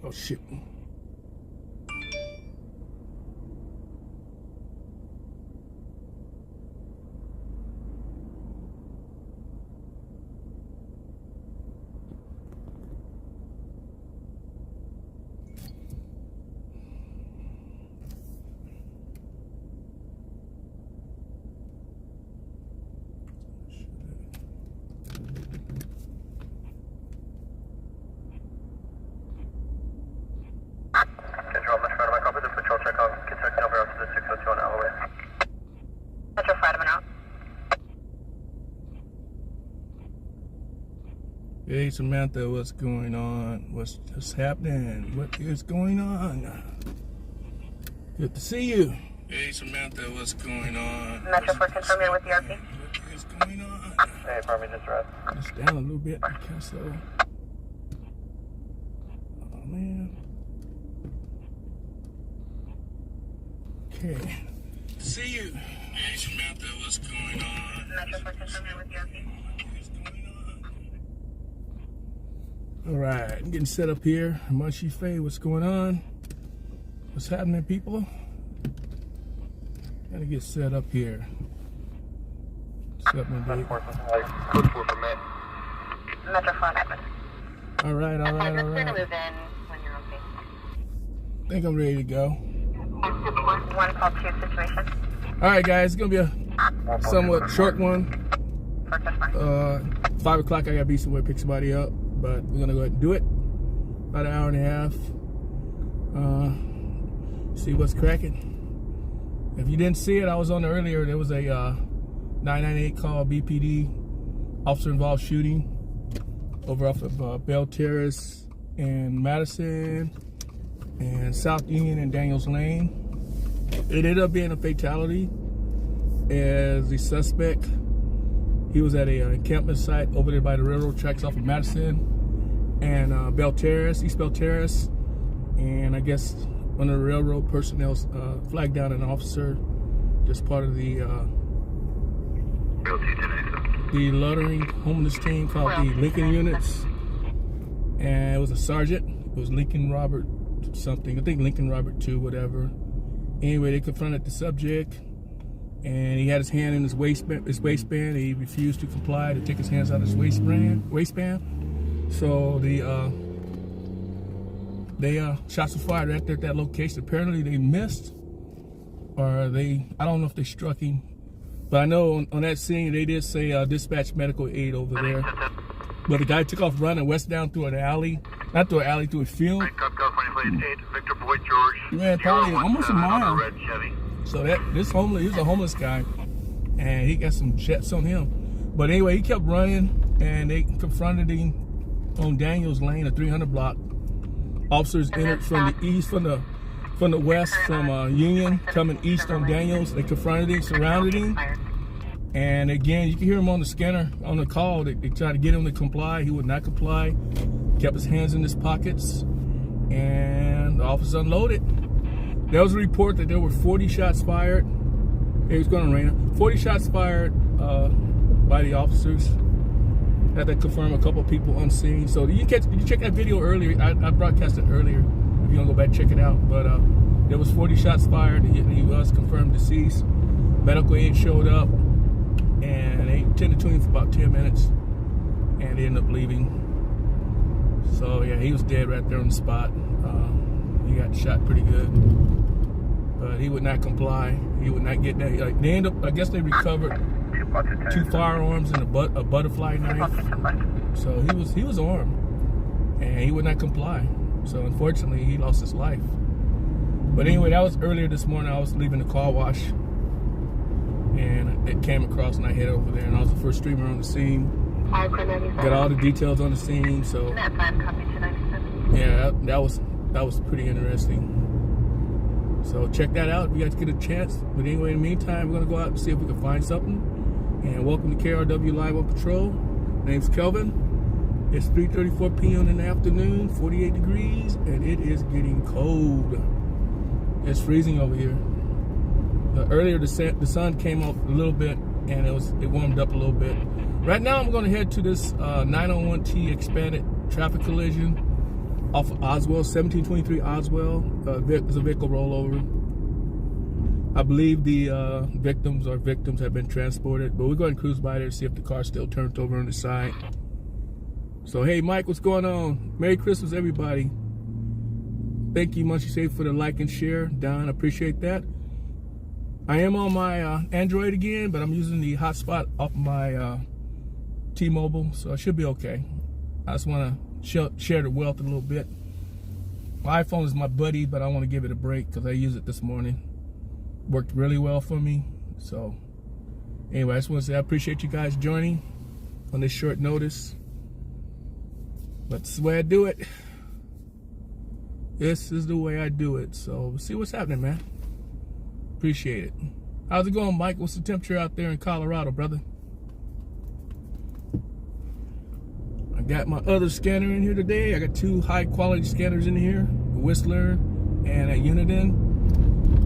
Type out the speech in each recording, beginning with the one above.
Oh shit. Hey Samantha, what's going on? What's happening? What is going on? Good to see you. Hey Samantha, what's going on? Metro 4 confirming with ERP. What is going on? Hey, Farming distress. It's down a little bit because so. Oh man. Okay. See you. Hey Samantha, what's going on? Metro 4 confirming with ERP. All right, I'm getting set up here. Munchie Faye, what's going on? What's happening, people? Gotta get set up here. What's up, man, Dave? Code 4 for Matt. Metro 4 happen. All right. Move in when you're okay. I think I'm ready to go. 1 call 2 situation. All right, guys, it's gonna be a somewhat short one. 5 o'clock, I gotta be somewhere to pick somebody up. But we're gonna go ahead and do it. About an hour and a half. See what's cracking. If you didn't see it, I was on earlier. There was a 998 call, BPD, officer involved shooting over off of Bell Terrace and Madison and South Union and Daniels Lane. It ended up being a fatality as the suspect, he was at a encampment site over there by the railroad tracks off of Madison and Bell Terrace, East Bell Terrace, and I guess one of the railroad personnel flagged down an officer, just part of the loitering homeless team called the Lincoln Units, and it was a sergeant. It was Lincoln Robert something, I think Lincoln Robert 2, whatever. Anyway, they confronted the subject, and he had his hand in his waistband. He refused to comply to take his hands out of his waistband. So shots were fired right there at that location. Apparently they missed, or I don't know if they struck him, but I know on that scene they did say dispatch medical aid over there. But the guy took off running west down through an alley, not through an alley, through a field. He ran probably almost a mile. So he was a homeless guy, and he got some jets on him. But anyway, he kept running, and they confronted him on Daniels Lane, a 300 block. Officers entered from the east, from the west, from Union, coming east on Daniels. They confronted him, surrounded him, and again, you can hear him on the scanner, on the call. They tried to get him to comply. He would not comply. Kept his hands in his pockets, and the officer unloaded. There was a report that there were 40 shots fired. It was going to rain. 40 shots fired by the officers. Had to confirm a couple people on scene. So did you check that video earlier? I broadcast it earlier. If you want to go back check it out. But there was 40 shots fired. He was confirmed deceased. Medical aid showed up, and they tended to him for about 10 minutes, and they ended up leaving. So yeah, he was dead right there on the spot. He got shot pretty good, but he would not comply. He would not get that. Like, they ended up, I guess they recovered 2 firearms and a butterfly knife. So he was armed, and he would not comply. So unfortunately, he lost his life. But anyway, that was earlier this morning. I was leaving the car wash, and it came across, and I headed over there, and I was the first streamer on the scene. Got all the details on the scene. So yeah, that was pretty interesting. So check that out if you guys get a chance. But anyway, in the meantime, we're gonna go out and see if we can find something. And welcome to KRW Live on Patrol. My name's Kelvin. It's 3:34 p.m. in the afternoon, 48 degrees, and it is getting cold. It's freezing over here. Earlier, the sun came up a little bit, and it warmed up a little bit. Right now, I'm going to head to this 901T expanded traffic collision off of Oswell, 1723 Oswell. There's a vehicle rollover. I believe the victims have been transported, but we're going to cruise by there to see if the car's still turned over on the side. So, hey, Mike, what's going on? Merry Christmas, everybody. Thank you, Munchy Safe, for the like and share. Don, appreciate that. I am on my Android again, but I'm using the hotspot off my T-Mobile, so I should be okay. I just want to share the wealth a little bit. My iPhone is my buddy, but I want to give it a break because I used it this morning. Worked really well for me. So, anyway, I just want to say I appreciate you guys joining on this short notice. But this is the way I do it. This is the way I do it. So, we'll see what's happening, man. Appreciate it. How's it going, Mike? What's the temperature out there in Colorado, brother? I got my other scanner in here today. I got 2 high-quality scanners in here, a Whistler and a Uniden.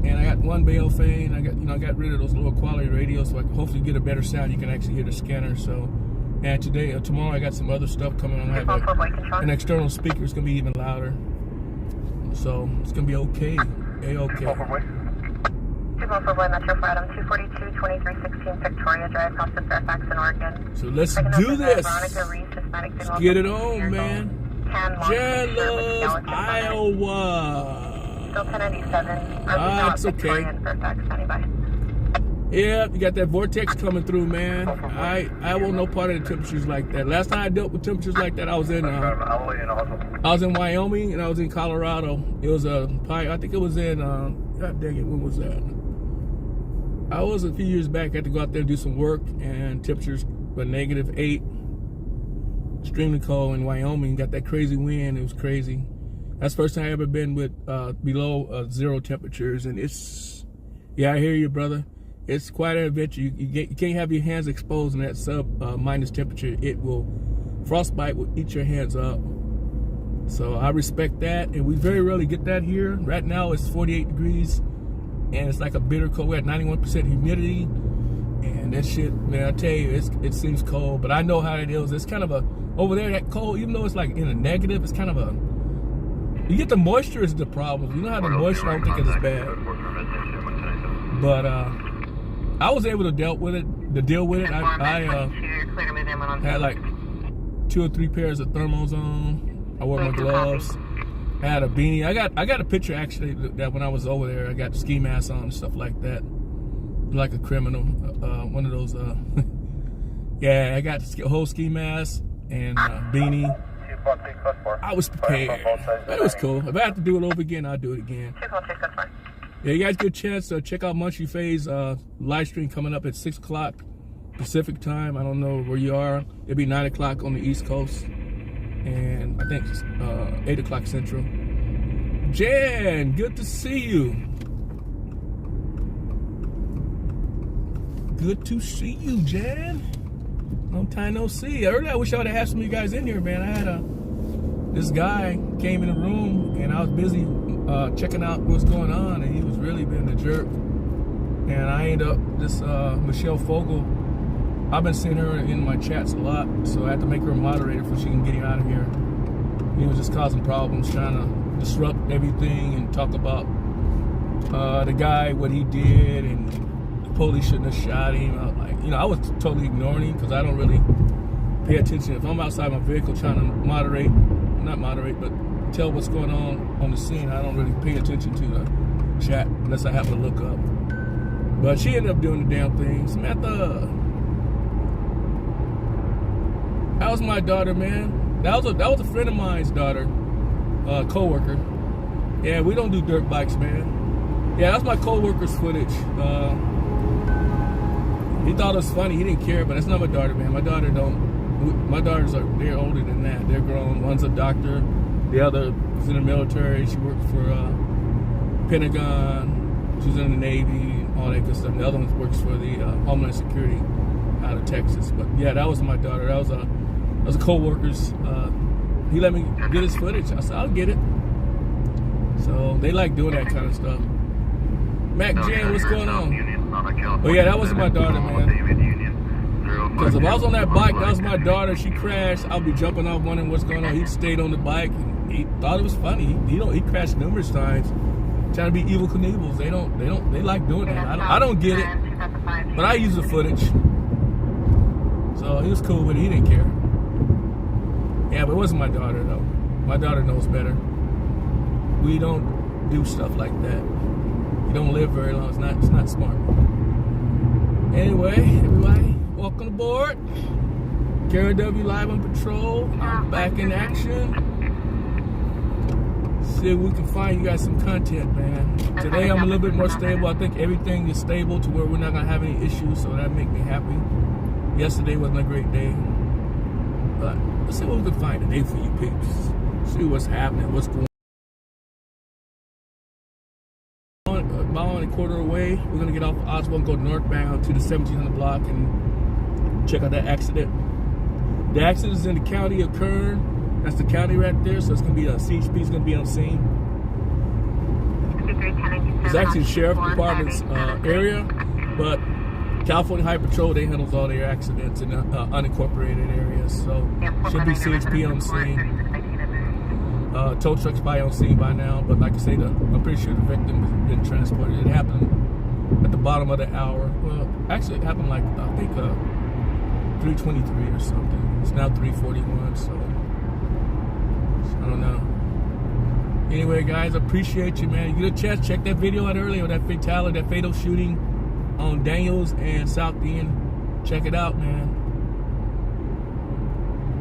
And I got 1 Baofane. I got rid of those lower quality radios so I can hopefully get a better sound. You can actually hear the scanner. So, and tomorrow I got some other stuff coming on. I have an external speaker. It's gonna be even louder. So it's gonna be okay. A-okay. 214 Metro for Adam 242 2316 Victoria Drive, House of Fairfax in Oregon. So let's do this. Let's get it on, man. Chandler's, Iowa. Still 1097. It's okay. Yeah, you got that vortex coming through, man. I want no part of the temperatures like that. Last time I dealt with temperatures like that, I was in Wyoming and I was in Colorado. It was I think it was in God dang it, when was that? I was a few years back. I had to go out there and do some work, and temperatures were -8, extremely cold in Wyoming. Got that crazy wind. It was crazy. That's the first time I ever been with below 0 temperatures, and it's, yeah, I hear you, brother. It's quite an adventure. You can't have your hands exposed in that minus temperature. It will, frostbite will eat your hands up. So I respect that, and we very rarely get that here. Right now it's 48 degrees, and it's like a bitter cold. We're at 91% humidity, and that shit, man, I tell you, it seems cold, but I know how it is. It's kind of over there, that cold, even though it's like in a negative, it's kind of you get the moisture is the problem. You know how the moisture, I don't think it's as bad. But I was able to deal with it. I had like 2 or 3 pairs of thermals on. I wore my gloves. I had a beanie. I got a picture actually that when I was over there, I got ski masks on and stuff like that, like a criminal. One of those. Yeah, I got the whole ski mask and beanie. I was prepared. It was cool. If I have to do it over again, I'll do it again. Yeah, you guys get a chance to check out Munchy Faye's live stream coming up at 6 o'clock Pacific time. I don't know where you are. It'll be 9 o'clock on the East Coast. And I think 8 o'clock Central. Jan, good to see you. Good to see you, Jan. Long time no see. Earlier, I wish I would have had some of you guys in here, man. I had this guy came in the room, and I was busy checking out what's going on, and he was really being a jerk. And I ended up, this Michelle Fogel, I've been seeing her in my chats a lot, so I had to make her a moderator so she can get him out of here. He was just causing problems, trying to disrupt everything and talk about the guy, what he did, and the police shouldn't have shot him. I was totally ignoring him because I don't really pay attention. If I'm outside my vehicle trying to not moderate, but tell what's going on the scene, I don't really pay attention to the chat unless I have to look up. But she ended up doing the damn thing. Samantha, that was my daughter, man. That was a friend of mine's daughter, co-worker. Yeah, we don't do dirt bikes, man. Yeah, that's my co-worker's footage. He thought it was funny. He didn't care, but that's not my daughter, man. My daughters they're older than that. They're grown. One's a doctor. The other is in the military. She worked for Pentagon. She's in the Navy, all that good stuff. The other one works for the Homeland Security out of Texas. But yeah, that was my daughter. That was a co-worker's. He let me get his footage. I said, I'll get it. So they like doing that kind of stuff. Mac Jane, what's going on? Oh yeah, that wasn't my daughter, man. Because if I was on that bike, that was my daughter. She crashed. I'll be jumping off wondering what's going on. He stayed on the bike. he thought it was funny. He crashed numerous times, trying to be Evil Knievel's. They like doing that. I don't get it, but I use the footage. So he was cool with it. He didn't care. Yeah, but it wasn't my daughter though. My daughter knows better. We don't do stuff like that. You don't live very long. It's not smart. Anyway, everybody, welcome aboard. KRW Live on Patrol. I'm back in action. See if we can find you guys some content, man. Today I'm a little bit more stable. I think everything is stable to where we're not gonna have any issues, so that makes me happy. Yesterday wasn't a great day, but let's see what we can find today for you peeps. See what's happening, what's going on. About a quarter away, we're gonna get off Oswald and go northbound to the 1700 block and check out that accident. The accident is in the county of Kern. That's the county right there, so it's gonna be a CHP is gonna be on scene. It's actually the sheriff department's area, but California Highway Patrol, they handles all their accidents in unincorporated areas, so should be CHP on scene. Tow truck's probably on scene by now, but like I say, I'm pretty sure the victim has been transported. It happened at the bottom of the hour. Well, actually, it happened like, I think, 3:23 or something. It's now 3:41, so I don't know. Anyway, guys, I appreciate you, man. You get a chance, check that video out earlier, that fatality, that fatal shooting on Daniels and South End. Check it out, man.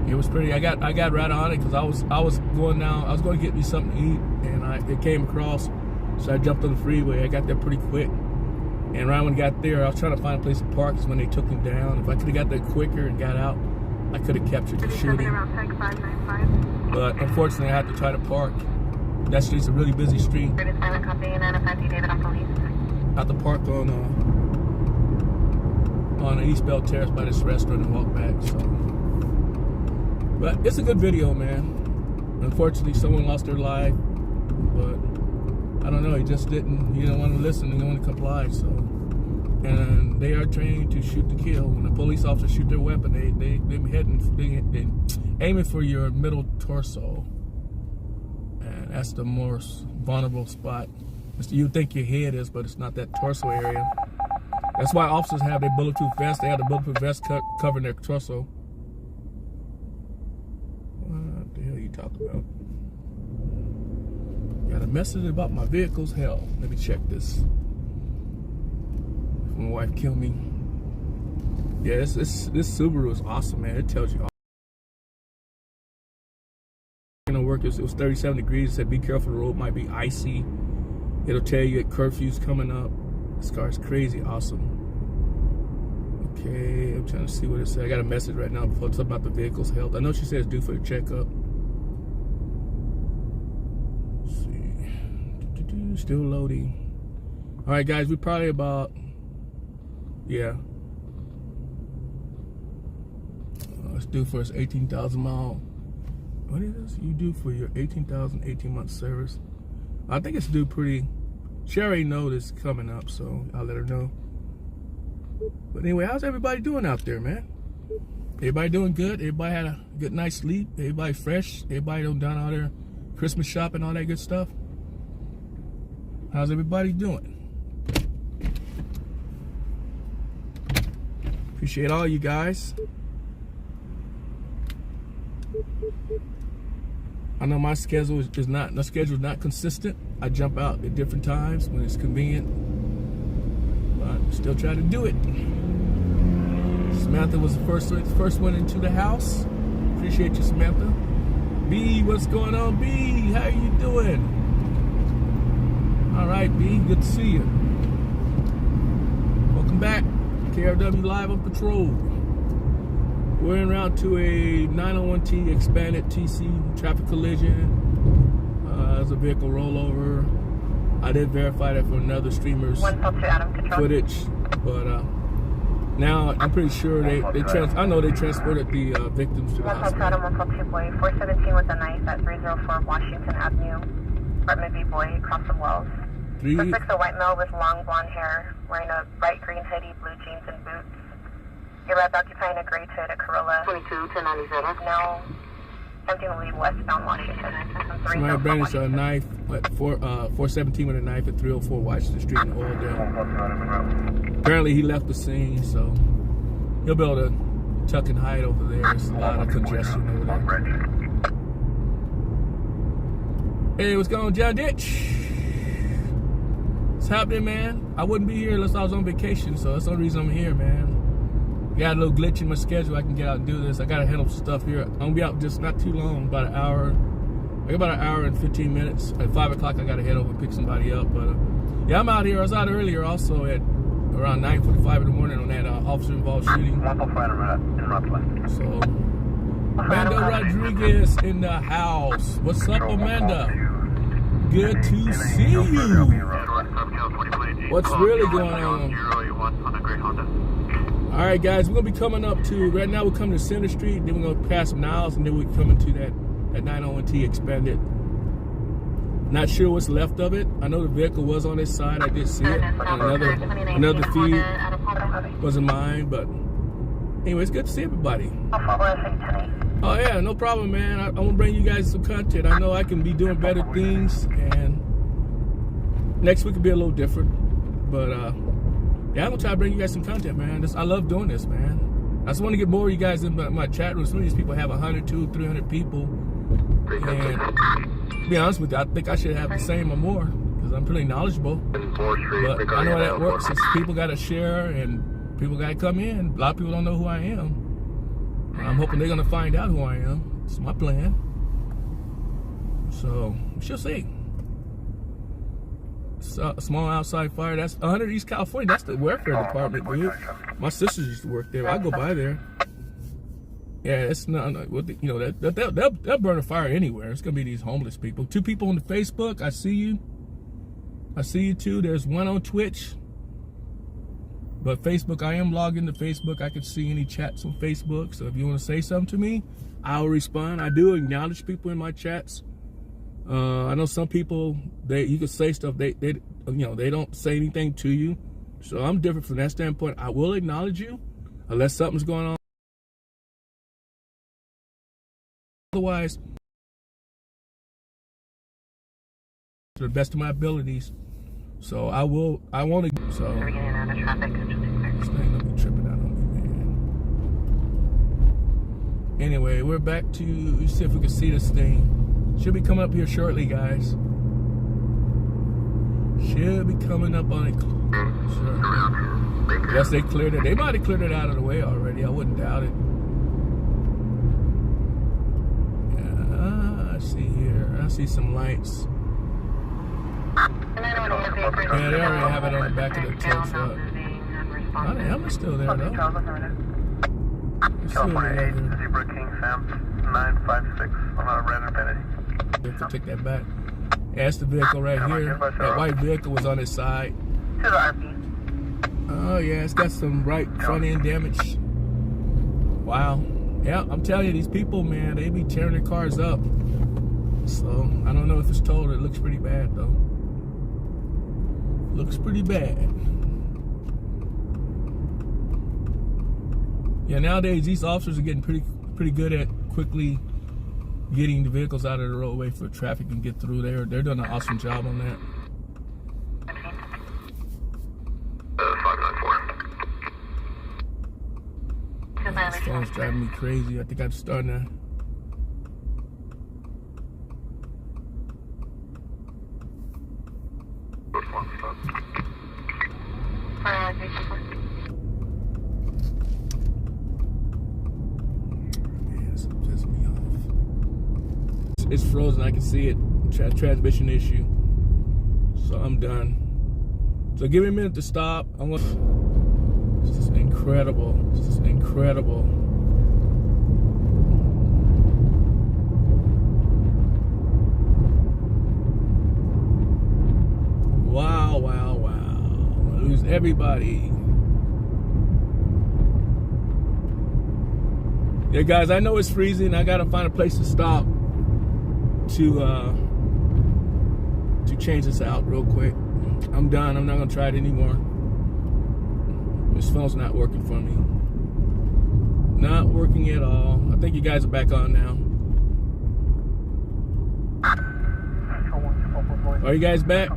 It was pretty. I got right on it because I was going down. I was going to get me something to eat, and it came across, so I jumped on the freeway. I got there pretty quick, and right when I got there, I was trying to find a place to park. Because when they took him down, if I could have got there quicker and got out, I could have captured the shooting. But unfortunately, I had to try to park. That street's a really busy street. I had to park on East Bell Terrace by this restaurant and walk back. So, but it's a good video, man. Unfortunately, someone lost their life, but I don't know. He just didn't. He didn't want to listen. He didn't want to comply. So, and they are trained to shoot to kill. When the police officers shoot their weapon, they aiming for your middle torso. And that's the most vulnerable spot. You think your head is, but it's not that torso area. That's why officers have their bulletproof vest. They have the bulletproof vest covering their torso. What the hell are you talking about? Got a message about my vehicle's hell. Let me check this. My wife killed me. Yeah, this Subaru is awesome, man. It tells you all. Work. It was 37 degrees. It said be careful, the road might be icy. It'll tell you that curfew's coming up. This car is crazy awesome. Okay, I'm trying to see what it said. I got a message right now before it's about the vehicle's health. I know she says due for a checkup. Let's see. Still loading. All right, guys, we probably about, yeah. It's due for its 18,000 mile. What is this you do for your 18,000 18-month service? I think it's due pretty. She already knows it's coming up, so I'll let her know. But anyway, how's everybody doing out there, man? Everybody doing good? Everybody had a good night's sleep? Everybody fresh? Everybody done all their Christmas shopping, all that good stuff? How's everybody doing? Appreciate all you guys. I know my schedule is not consistent. I jump out at different times when it's convenient, but I still try to do it. Samantha was the first one into the house. Appreciate you, Samantha. B, what's going on, B? How you doing? All right, B, good to see you. Welcome back. KRW Live on Patrol. We're en route to a 901T expanded TC traffic collision. There's a vehicle rollover. I did verify that for another streamer's footage, but now I'm pretty sure I know they transported the victims to the hospital. 417 with a knife at 304 Washington Avenue, apartment B boy, across from Wells. Suspect's a white male with long blonde hair, wearing a bright green hoodie, blue jeans, and boots. He arrived occupying a gray Toyota Corolla. 22 to 97. Now 17 will leave westbound Washington. Somebody brandished a knife at 417 with a knife at 304 Washington Street in Oildale. Apparently he left the scene, so he'll be able to tuck and hide over there. There's a lot of congestion over there. Hey, what's going on, John Ditch? What's happening, man? I wouldn't be here unless I was on vacation, so that's the only reason I'm here, man. Got a little glitch in my schedule. I can get out and do this. I gotta handle some stuff here. I'm gonna be out just not too long, about an hour. I got about an hour and 15 minutes. At 5 o'clock, I gotta head over and pick somebody up. But yeah, I'm out here. I was out earlier also at around 9:45 in the morning on that officer-involved shooting. So, Amanda Rodriguez in the house. What's up, Amanda? Good to see you. What's really going on? All right, guys, we're gonna be coming up to, right now we're coming to Center Street, then we're gonna pass Niles, and then we're coming to that 901T expanded. Not sure what's left of it. I know the vehicle was on this side, I did see it. Another feed wasn't mine, but anyway, it's good to see everybody. Oh yeah, no problem, man. I'm gonna bring you guys some content. I know I can be doing better things, and next week will be a little different, but yeah, I'm gonna try to bring you guys some content, man. I love doing this, man. I just want to get more of you guys in my chat room. Some of these people have 100, 200, 300 people, and to be honest with you, I think I should have the same or more because I'm pretty knowledgeable. But I know how that works. It's people got to share and people got to come in. A lot of people don't know who I am. I'm hoping they're gonna find out who I am. It's my plan. So we shall see. Small outside fire. That's 100 East California. That's the welfare department, dude. My sisters used to work there. I go by there. Yeah, it's not. You know they'll burn a fire anywhere. It's gonna be these homeless people. 2 people on the Facebook. I see you. I see you too. There's one on Twitch. But Facebook, I am logged into Facebook. I can see any chats on Facebook. So if you want to say something to me, I'll respond. I do acknowledge people in my chats. I know some people, you can say stuff, they don't say anything to you. So I'm different from that standpoint. I will acknowledge you unless something's going on. Otherwise, to the best of my abilities. So I won't, so. This thing don't be tripping out on me, man. Anyway, we're back to, let's see if we can see this thing. Should be coming up here shortly, guys. Should be coming up on it. Sure. Yes, they cleared it. They might have cleared it out of the way already. I wouldn't doubt it. Yeah, I see here. I see some lights. Yeah, they already have it on the back of the tow truck. Oh, the helmet's still there, though. It's still there. Zebra King Sam 956 on a red infinity. Take that back. Yeah, that's the vehicle right here. That white vehicle was on its side. To the RP. Oh yeah, it's got some right front end damage. Wow. Yeah, I'm telling you, these people, man, they be tearing their cars up. So I don't know if it's told. It looks pretty bad though. Looks pretty bad. Yeah, nowadays these officers are getting pretty good at quickly getting the vehicles out of the roadway for traffic and get through there. They're doing an awesome job on that. 594. This phone's driving me crazy. I think I'm starting to. It's frozen. I can see it. Transmission issue. So I'm done. So give me a minute to stop. I'm gonna. This is incredible. This is incredible. Wow! Wow! Wow! Lose everybody. Yeah, guys. I know it's freezing. I gotta find a place to stop. To change this out real quick. I'm done. I'm not gonna try it anymore. This phone's not working for me. Not working at all. I think you guys are back on now. Are you guys back?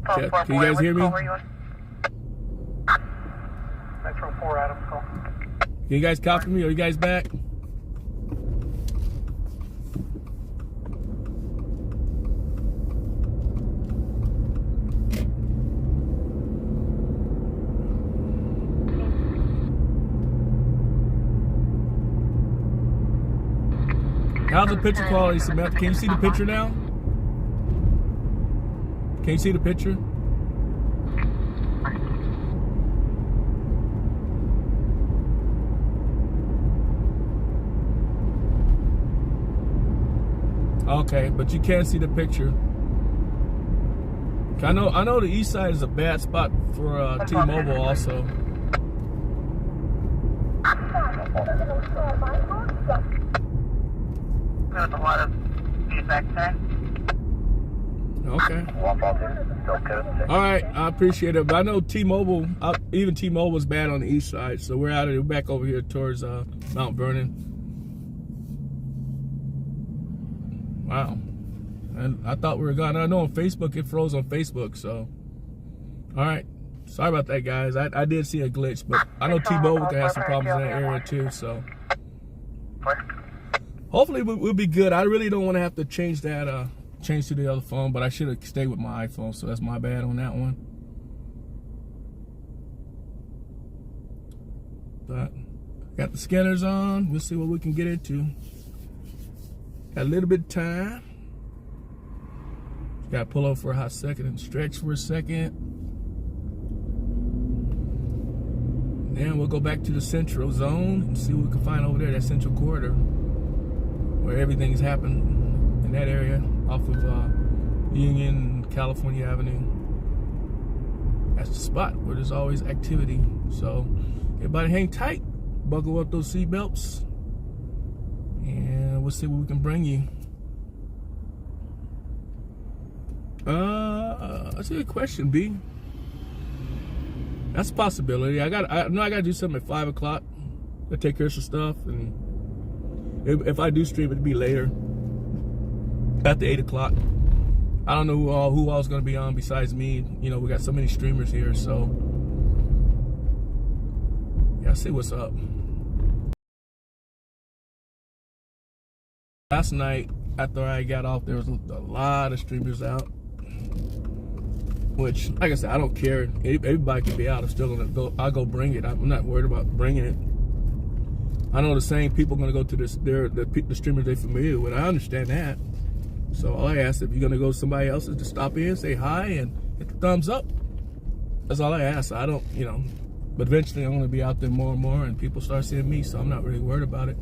Can you guys hear me? Metro 4, Adams call. Can you guys copy me? Are you guys back? How's the picture quality, Samantha? Can you see the picture now? Can you see the picture? Okay, but you can't see the picture. I know the east side is a bad spot for T-Mobile also. There's a lot of feedback there. Okay. All right, I appreciate it. But I know T-Mobile, even T-Mobile was bad on the east side, so we're out of it. We're back over here towards Mount Vernon. Wow. And I thought we were gone. I know on Facebook it froze on Facebook, so. All right. Sorry about that, guys. I did see a glitch, but I know T-Mobile can have some problems in that area too, so. Hopefully we'll be good. I really don't want to have to change that, change to the other phone, but I should have stayed with my iPhone, so that's my bad on that one. But got the scanners on. We'll see what we can get into. Got a little bit of time. Got to pull over for a hot second and stretch for a second. Then we'll go back to the central zone and see what we can find over there, that central corridor, where everything's happened in that area off of Union, California Avenue. That's the spot where there's always activity. So everybody hang tight, buckle up those seatbelts, and we'll see what we can bring you. That's a good question, B. That's a possibility. I know I gotta do something at 5 o'clock. Gotta take care of some stuff, and if I do stream, it'll be later, after 8 o'clock. I don't know who all's gonna be on besides me. You know, we got so many streamers here, so yeah, I'll see what's up. Last night, after I got off, there was a lot of streamers out. Which, like I said, I don't care. Everybody can be out. I'm still gonna go. I'll go bring it. I'm not worried about bringing it. I know the same people are gonna go to this. They're the streamers they're familiar with. I understand that. So all I ask, if you're gonna go to somebody else, is to stop in, say hi, and hit the thumbs up. That's all I ask. I don't, you know. But eventually, I'm gonna be out there more and more, and people start seeing me. So I'm not really worried about it,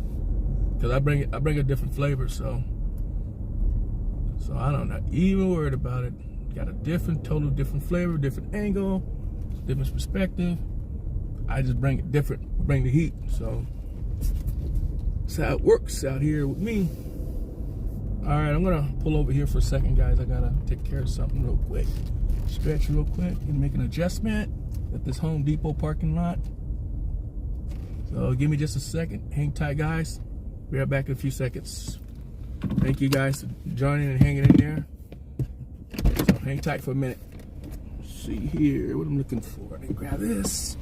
because I bring a different flavor. So I'm not even worried about it. Got a total different flavor, different angle, different perspective. I just bring it different, bring the heat. So that's how it works out here with me. All right, I'm gonna pull over here for a second, guys. I gotta take care of something real quick. Stretch real quick and make an adjustment at this Home Depot parking lot. So give me just a second. Hang tight, guys. Be right back in a few seconds. Thank you guys for joining and hanging in there. So hang tight for a minute. Let's see here what I'm looking for. Let me grab this.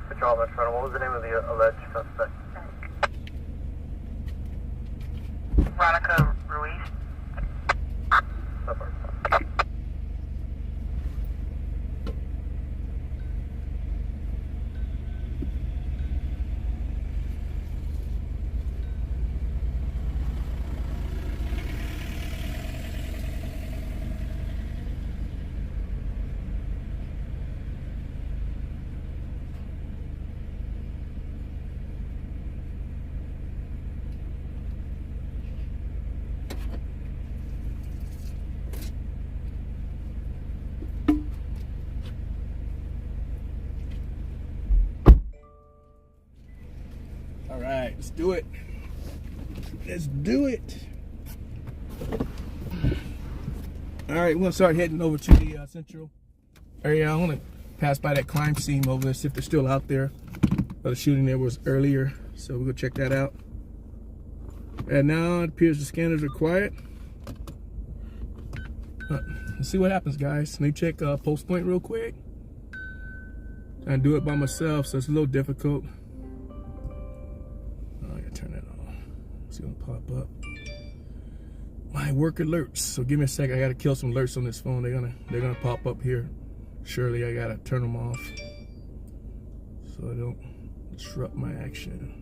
Patrol, Metro, what was the name of the alleged suspect? Veronica Ruiz. Supper. All right, let's do it. Let's do it. All right, we're gonna start heading over to the central area. I want to pass by that crime scene over there, see if they're still out there. The shooting there was earlier, so we'll go check that out. And now it appears the scanners are quiet. Let's see what happens, guys. Let me check post point real quick. I do it by myself, so it's a little difficult. Oh, I gotta turn that on. It's gonna pop up. My work alerts. So give me a second. I gotta kill some alerts on this phone. They're gonna pop up here. Surely I gotta turn them off so I don't disrupt my action.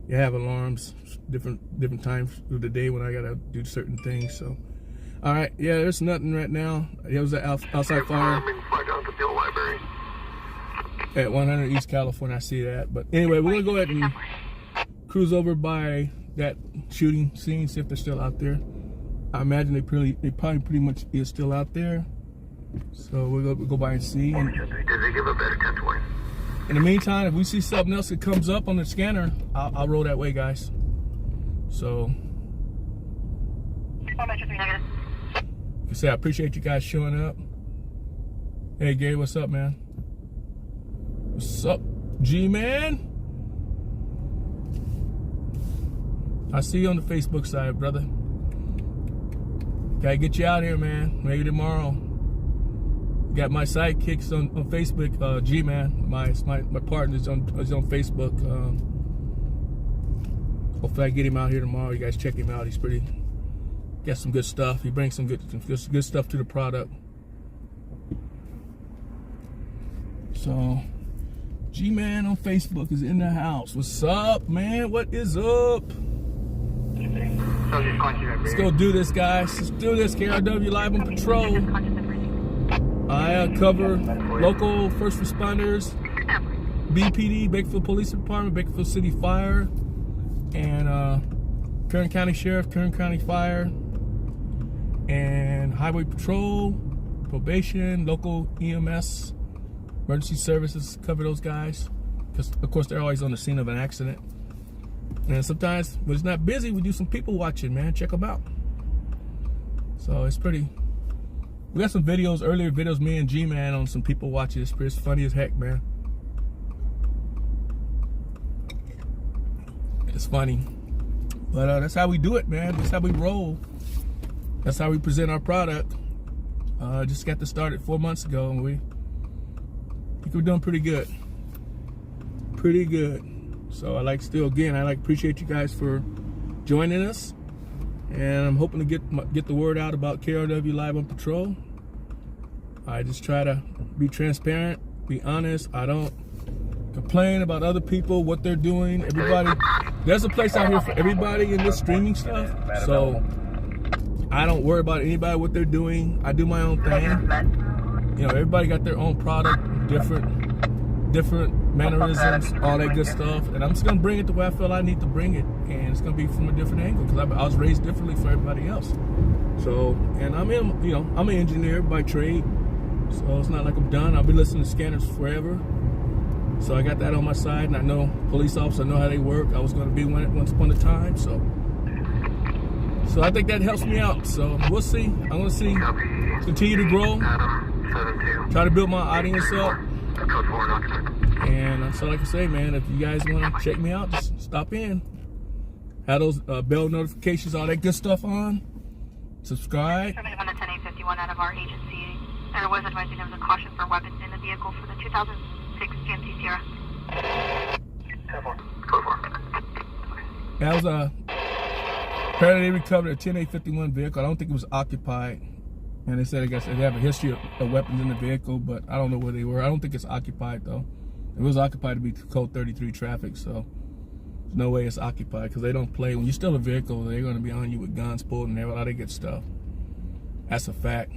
You have alarms different times of the day when I gotta do certain things. So, all right, yeah, there's nothing right now. There was an outside fire at 100 East California. I see that, but anyway, we're gonna go ahead and cruise over by that shooting scene, see if they're still out there. I imagine they probably pretty much is still out there. So we'll go by and see. And did they give a better 10-20? in the meantime, if we see something else that comes up on the scanner, I'll roll that way, guys. So, like I said, I appreciate you guys showing up. Hey, Gary, what's up, man? What's up, G-Man? I see you on the Facebook side, brother. Gotta get you out here, man. Maybe tomorrow. Got my sidekicks on Facebook. G-Man, my partner is on Facebook. Hopefully I get him out here tomorrow. You guys check him out. He's got some good stuff. He brings some good stuff to the product. So, G-Man on Facebook is in the house. What's up, man? What is up? Let's go do this, guys. Let's do this. KRW Live on Patrol. I cover local first responders, BPD, Bakersfield Police Department, Bakersfield City Fire, and Kern County Sheriff, Kern County Fire, and Highway Patrol, probation, local EMS, emergency services. Cover those guys because, of course, they're always on the scene of an accident. And sometimes when it's not busy, we do some people watching, man. Check them out. So it's pretty. We got some videos, earlier videos, me and G-Man on some people watching. It's funny as heck, man. It's funny. But that's how we do it, man. That's how we roll. That's how we present our product. Just got this started 4 months ago, and I think we're doing pretty good. Pretty good. So I appreciate you guys for joining us. And I'm hoping to get the word out about KRW Live on Patrol. I just try to be transparent, be honest. I don't complain about other people, what they're doing. There's a place out here for everybody in this streaming stuff. So I don't worry about anybody, what they're doing. I do my own thing. You know, everybody got their own product, different mannerisms, all that good stuff, and I'm just gonna bring it the way I feel I need to bring it, and it's gonna be from a different angle because I was raised differently from everybody else. So, and I'm an engineer by trade, so it's not like I'm done. I'll be listening to scanners forever. So I got that on my side, and I know police officers, I know how they work. I was gonna be one once upon a time, so I think that helps me out. So we'll see. I'm gonna continue to grow, try to build my audience up. And so like I say, man, if you guys want to check me out, just stop in. Have those bell notifications, all that good stuff on. Subscribe. On the 10851 out of our agency, there was advising there was a caution for weapons in the vehicle for the 2006 GMC Sierra. That was apparently they recovered a 10851 vehicle. I don't think it was occupied. And they said, I guess, they have a history of weapons in the vehicle, but I don't know where they were. I don't think it's occupied, though. If it was occupied, it'd be code 33 traffic, so there's no way it's occupied because they don't play. When you steal a vehicle, they're going to be on you with guns pulled and all that good stuff. That's a fact.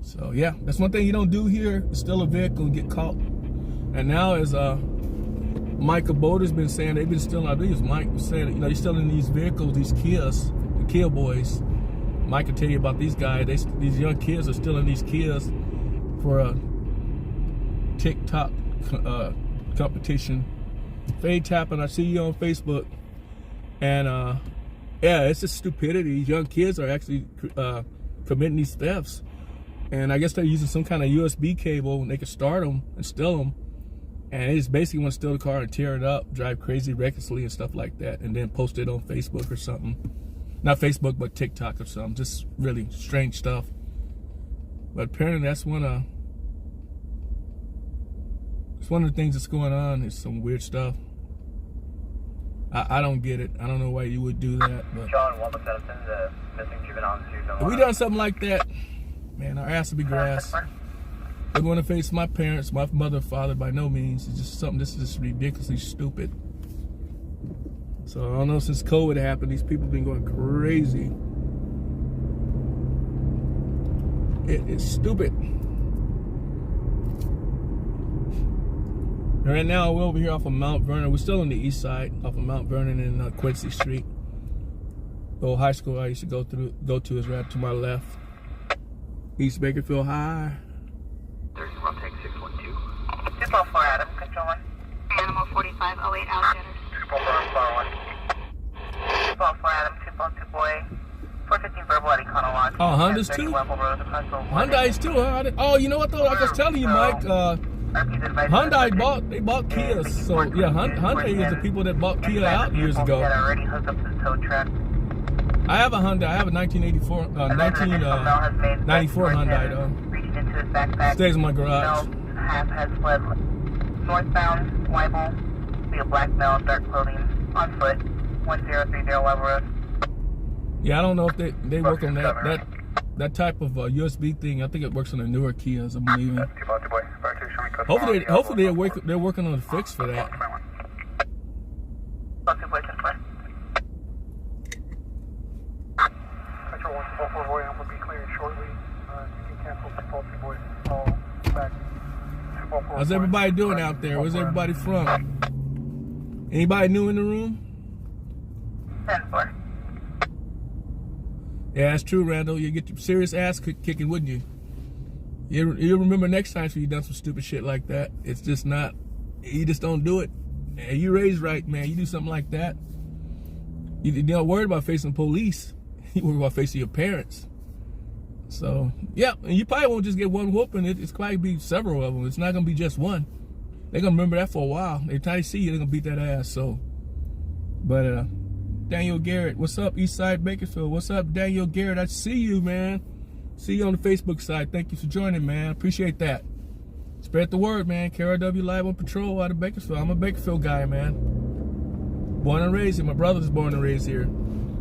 So, yeah, that's one thing you don't do here, steal a vehicle and get caught. And now, as Mike Aboda's been saying, they've been stealing, I think it was Mike was saying, you're stealing these vehicles, these Kias, the Kia boys. Mike can tell you about these guys. These young kids are stealing these Kias for a TikTok competition. Fade tapping. I see you on Facebook, and yeah, it's just stupidity. These young kids are actually committing these thefts. And I guess they're using some kind of USB cable and they can start them and steal them. And they just basically want to steal the car and tear it up, drive crazy recklessly and stuff like that, and then post it on Facebook or something. Not Facebook, but TikTok or something. Just really strange stuff. But apparently that's one of the things that's going on. Is some weird stuff. I don't get it. I don't know why you would do that. But John, Wamba Citizen, the missing juvenile. if we done something like that, man, our ass would be grass. I want to face my parents, my mother, father, by no means. It's just something that's just ridiculously stupid. So I don't know, since COVID happened, these people have been going crazy. It is stupid. And right now, we're over here off of Mount Vernon. We're still on the east side, off of Mount Vernon and Quincy Street. The old high school I used to go to is right to my left. East Bakersfield High. 31 take 612. 244 Adam, control 1. Animal 4508 Alligators. 244 244 Adam, 242 boy. 415 verbal at Econo Lodge. Oh, Honda's too? Hyundai's too, huh? Oh, you know what though? Like I was telling you, Mike, Hyundai bought Kias. So yeah, Hyundai is the people that bought Kia out years ago. Already hooked up to the tow truck. I have a Hyundai. I have a 1994 Hyundai though. Reached into his backpack. Stays in my garage. Male half has fled northbound, Weibel, via black male, dark clothing, on foot, 1030 Weibel Road. Yeah, I don't know if they work on that type of USB thing. I think it works on the newer Kias, I'm believing. Hopefully they're working on a fix for that. Control 144 boy, I'm going to be cleared shortly. You can cancel 242 boy. Call back. How's everybody doing out there? Where's everybody from? Anybody new in the room? 10-4. Yeah, that's true, Randall. You get your serious ass kicking, wouldn't you? You'll remember next time you done some stupid shit like that. It's just not, you just don't do it. And you raised right, man. You do something like that, you're not worried about facing police. You worry about facing your parents. So, yeah, and you probably won't just get one whooping. It's probably be several of them. It's not going to be just one. They're going to remember that for a while. Every time they see you, they're going to beat that ass. So, but, Daniel Garrett, what's up, Eastside Bakersfield? What's up, Daniel Garrett? I see you, man. See you on the Facebook side. Thank you for joining, man. Appreciate that. Spread the word, man. KRW Live on Patrol out of Bakersfield. I'm a Bakersfield guy, man. Born and raised here. My brother's born and raised here.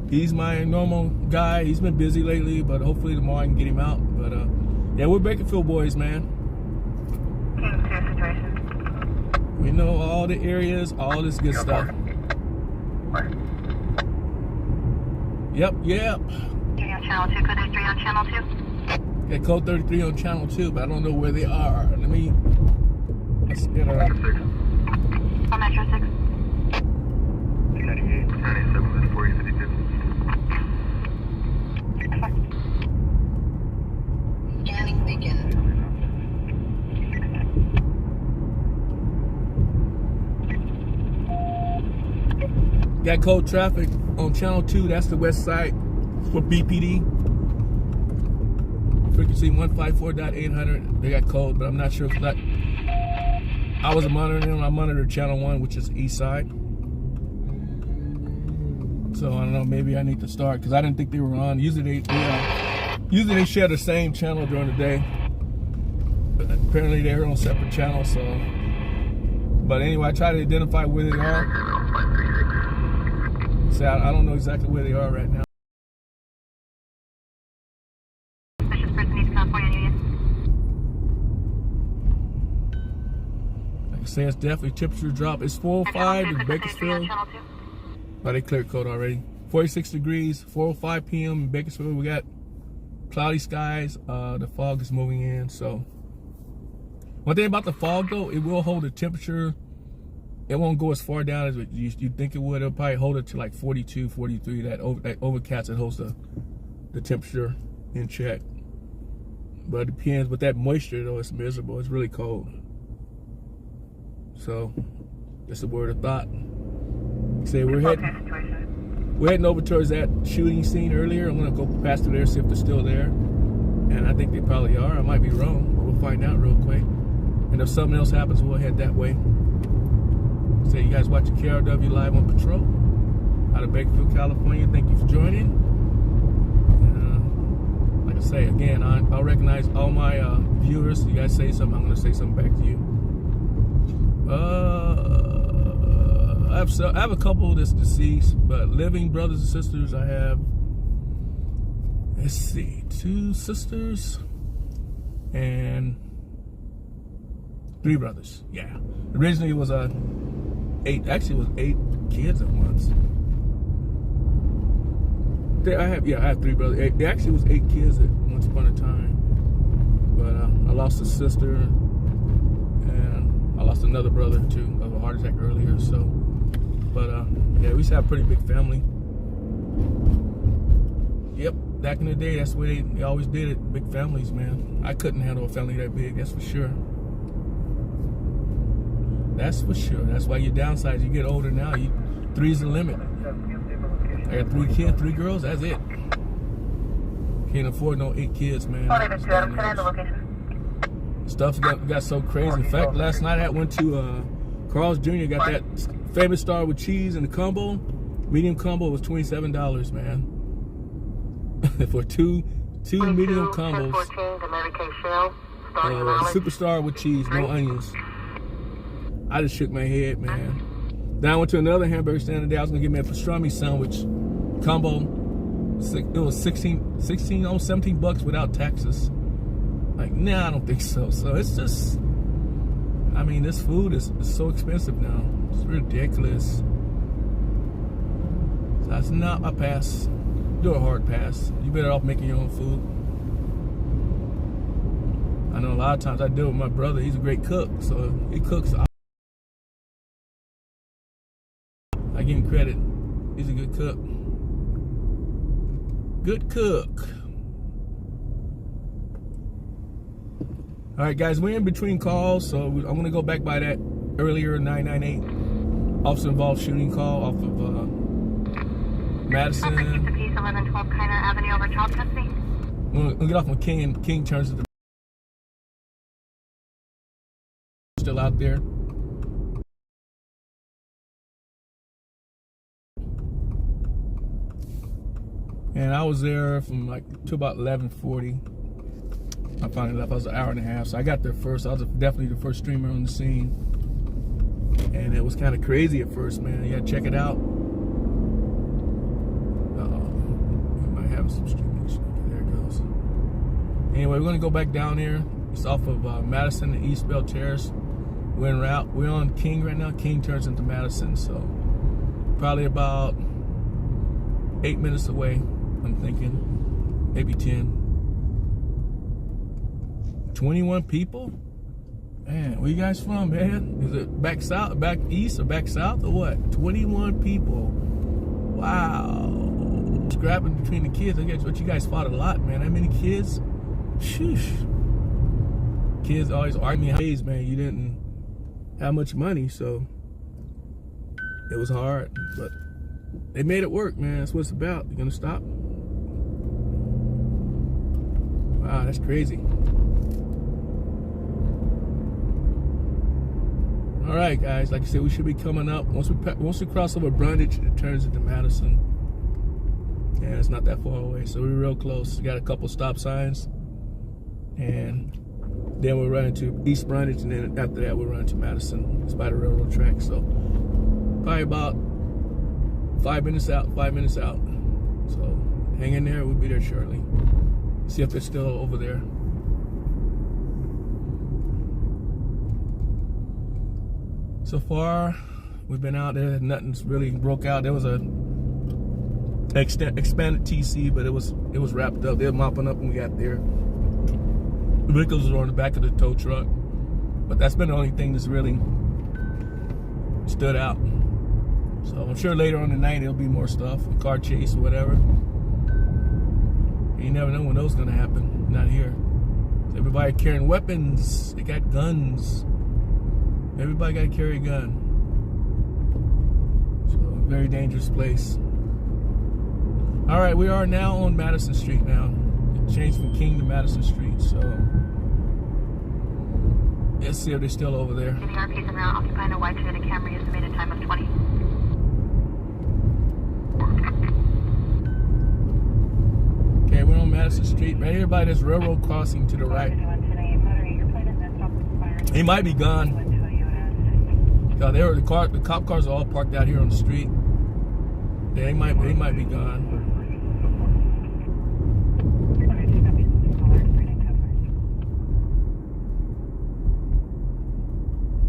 He's my normal guy. He's been busy lately, but hopefully tomorrow I can get him out. But, yeah, we're Bakersfield boys, man. We know all the areas, all this good stuff. Yep. On channel 2, code 33 on channel 2. Yeah, code 33 on channel 2, but I don't know where they are. Let's get on Metro 6. 98, 97, 4052. Scanning begin. Got code traffic on channel 2. That's the west side for BPD. Frequency 154.800. They got code, but I'm not sure if I was monitoring them. I monitored channel 1, which is east side. So I don't know. Maybe I need to start because I didn't think they were on. Usually they share the same channel during the day, but apparently they're on separate channels. So, but anyway, I try to identify where they are. See, I don't know exactly where they are right now. Suspicious person East California, Union. Like I say, it's definitely temperature drop. It's 405 in Bakersfield. Oh, they cleared code already. 46 degrees, 4:05 p.m. in Bakersfield. We got cloudy skies. The fog is moving in. So, one thing about the fog though, it will hold the temperature. It won't go as far down as you think it would. It'll probably hold it to like 42, 43. That overcast that holds the temperature in check. But it depends. With that moisture though, it's miserable. It's really cold. So, that's a word of thought. Say we're heading over towards that shooting scene earlier. I'm gonna go past through there, see if they're still there. And I think they probably are. I might be wrong, but we'll find out real quick. And if something else happens, we'll head that way. So you guys watching KRW Live on Patrol out of Bakersfield, California. Thank you for joining. Like I say, again, I'll recognize all my viewers. You guys say something, I'm going to say something back to you. I have a couple that's deceased, but living brothers and sisters, I have, let's see, 2 sisters and 3 brothers. Yeah. Originally it was 8, actually it was 8 kids at once. I have 3 brothers. There actually was 8 kids at once upon a time. But I lost a sister and I lost another brother too of a heart attack earlier. So, but yeah, we used to have a pretty big family. Yep, back in the day, that's the way they always did it. Big families, man. I couldn't handle a family that big, that's for sure. That's for sure. That's why you downsize. You get older now. 3's the limit. I got 3 kids, 3 girls. That's it. Can't afford no 8 kids, man. Stuff got so crazy. In fact, last night I went to Carl's Jr. Got that famous star with cheese and the combo. Medium combo was $27, man. For two medium combos. Superstar with cheese, no onions. I just shook my head, man. Then I went to another hamburger stand today. I was gonna get me a pastrami sandwich combo. It was 16, almost 17 bucks without taxes. Like, nah, I don't think so. So it's just, I mean, this food is so expensive now. It's ridiculous. So that's not a pass. Do a hard pass. You better off making your own food. I know a lot of times I do it with my brother. He's a great cook, so he cooks. I give him credit. He's a good cook. Good cook. All right, guys, we're in between calls, so I'm going to go back by that earlier 998 officer involved shooting call off of Madison. East 1112 Kiner Avenue over child custody. We'll get off when King turns to the still out there. And I was there from like to about 11:40. I finally left. I was an hour and a half, so I got there first. I was definitely the first streamer on the scene, and it was kind of crazy at first, man. You gotta check it out. We might have some streaming. There it goes. Anyway, we're gonna go back down here. It's off of Madison and East Bell Terrace. We're en route. We're on King right now. King turns into Madison, so probably about 8 minutes away. I'm thinking maybe 10. 21 people? Man, where you guys from, man? Is it back south, back east, or back south, or what? 21 people. Wow. Scrapping between the kids. I guess what you guys fought a lot, man. How many kids? Sheesh. Kids always argue me, man. You didn't have much money, so it was hard, but they made it work, man. That's what it's about. You gonna stop? Wow, that's crazy. All right, guys. Like I said, we should be coming up. Once we cross over Brundage, it turns into Madison. Yeah, it's not that far away, so we're real close. We got a couple stop signs, and then we'll run into East Brundage, and then after that we'll run to Madison. It's by the railroad track, so probably about 5 minutes out. So hang in there. We'll be there shortly. See if they're still over there. So far, we've been out there. Nothing's really broke out. There was a expanded TC, but it was wrapped up. They were mopping up when we got there. The vehicles were on the back of the tow truck, but that's been the only thing that's really stood out. So I'm sure later on tonight there'll be more stuff, a car chase or whatever. You never know when those gonna happen. Not here. Everybody carrying weapons. They got guns. Everybody got to carry a gun. So, very dangerous place. All right, we are now on Madison Street now. changed from King to Madison Street. So let's see if they're still over there. The RPs are now occupying a wide Toyota Camry, estimated time of 20. Okay, we're on Madison Street, right here by this railroad crossing to the right. He might be gone. The cop cars are all parked out here on the street. Yeah, they might be gone.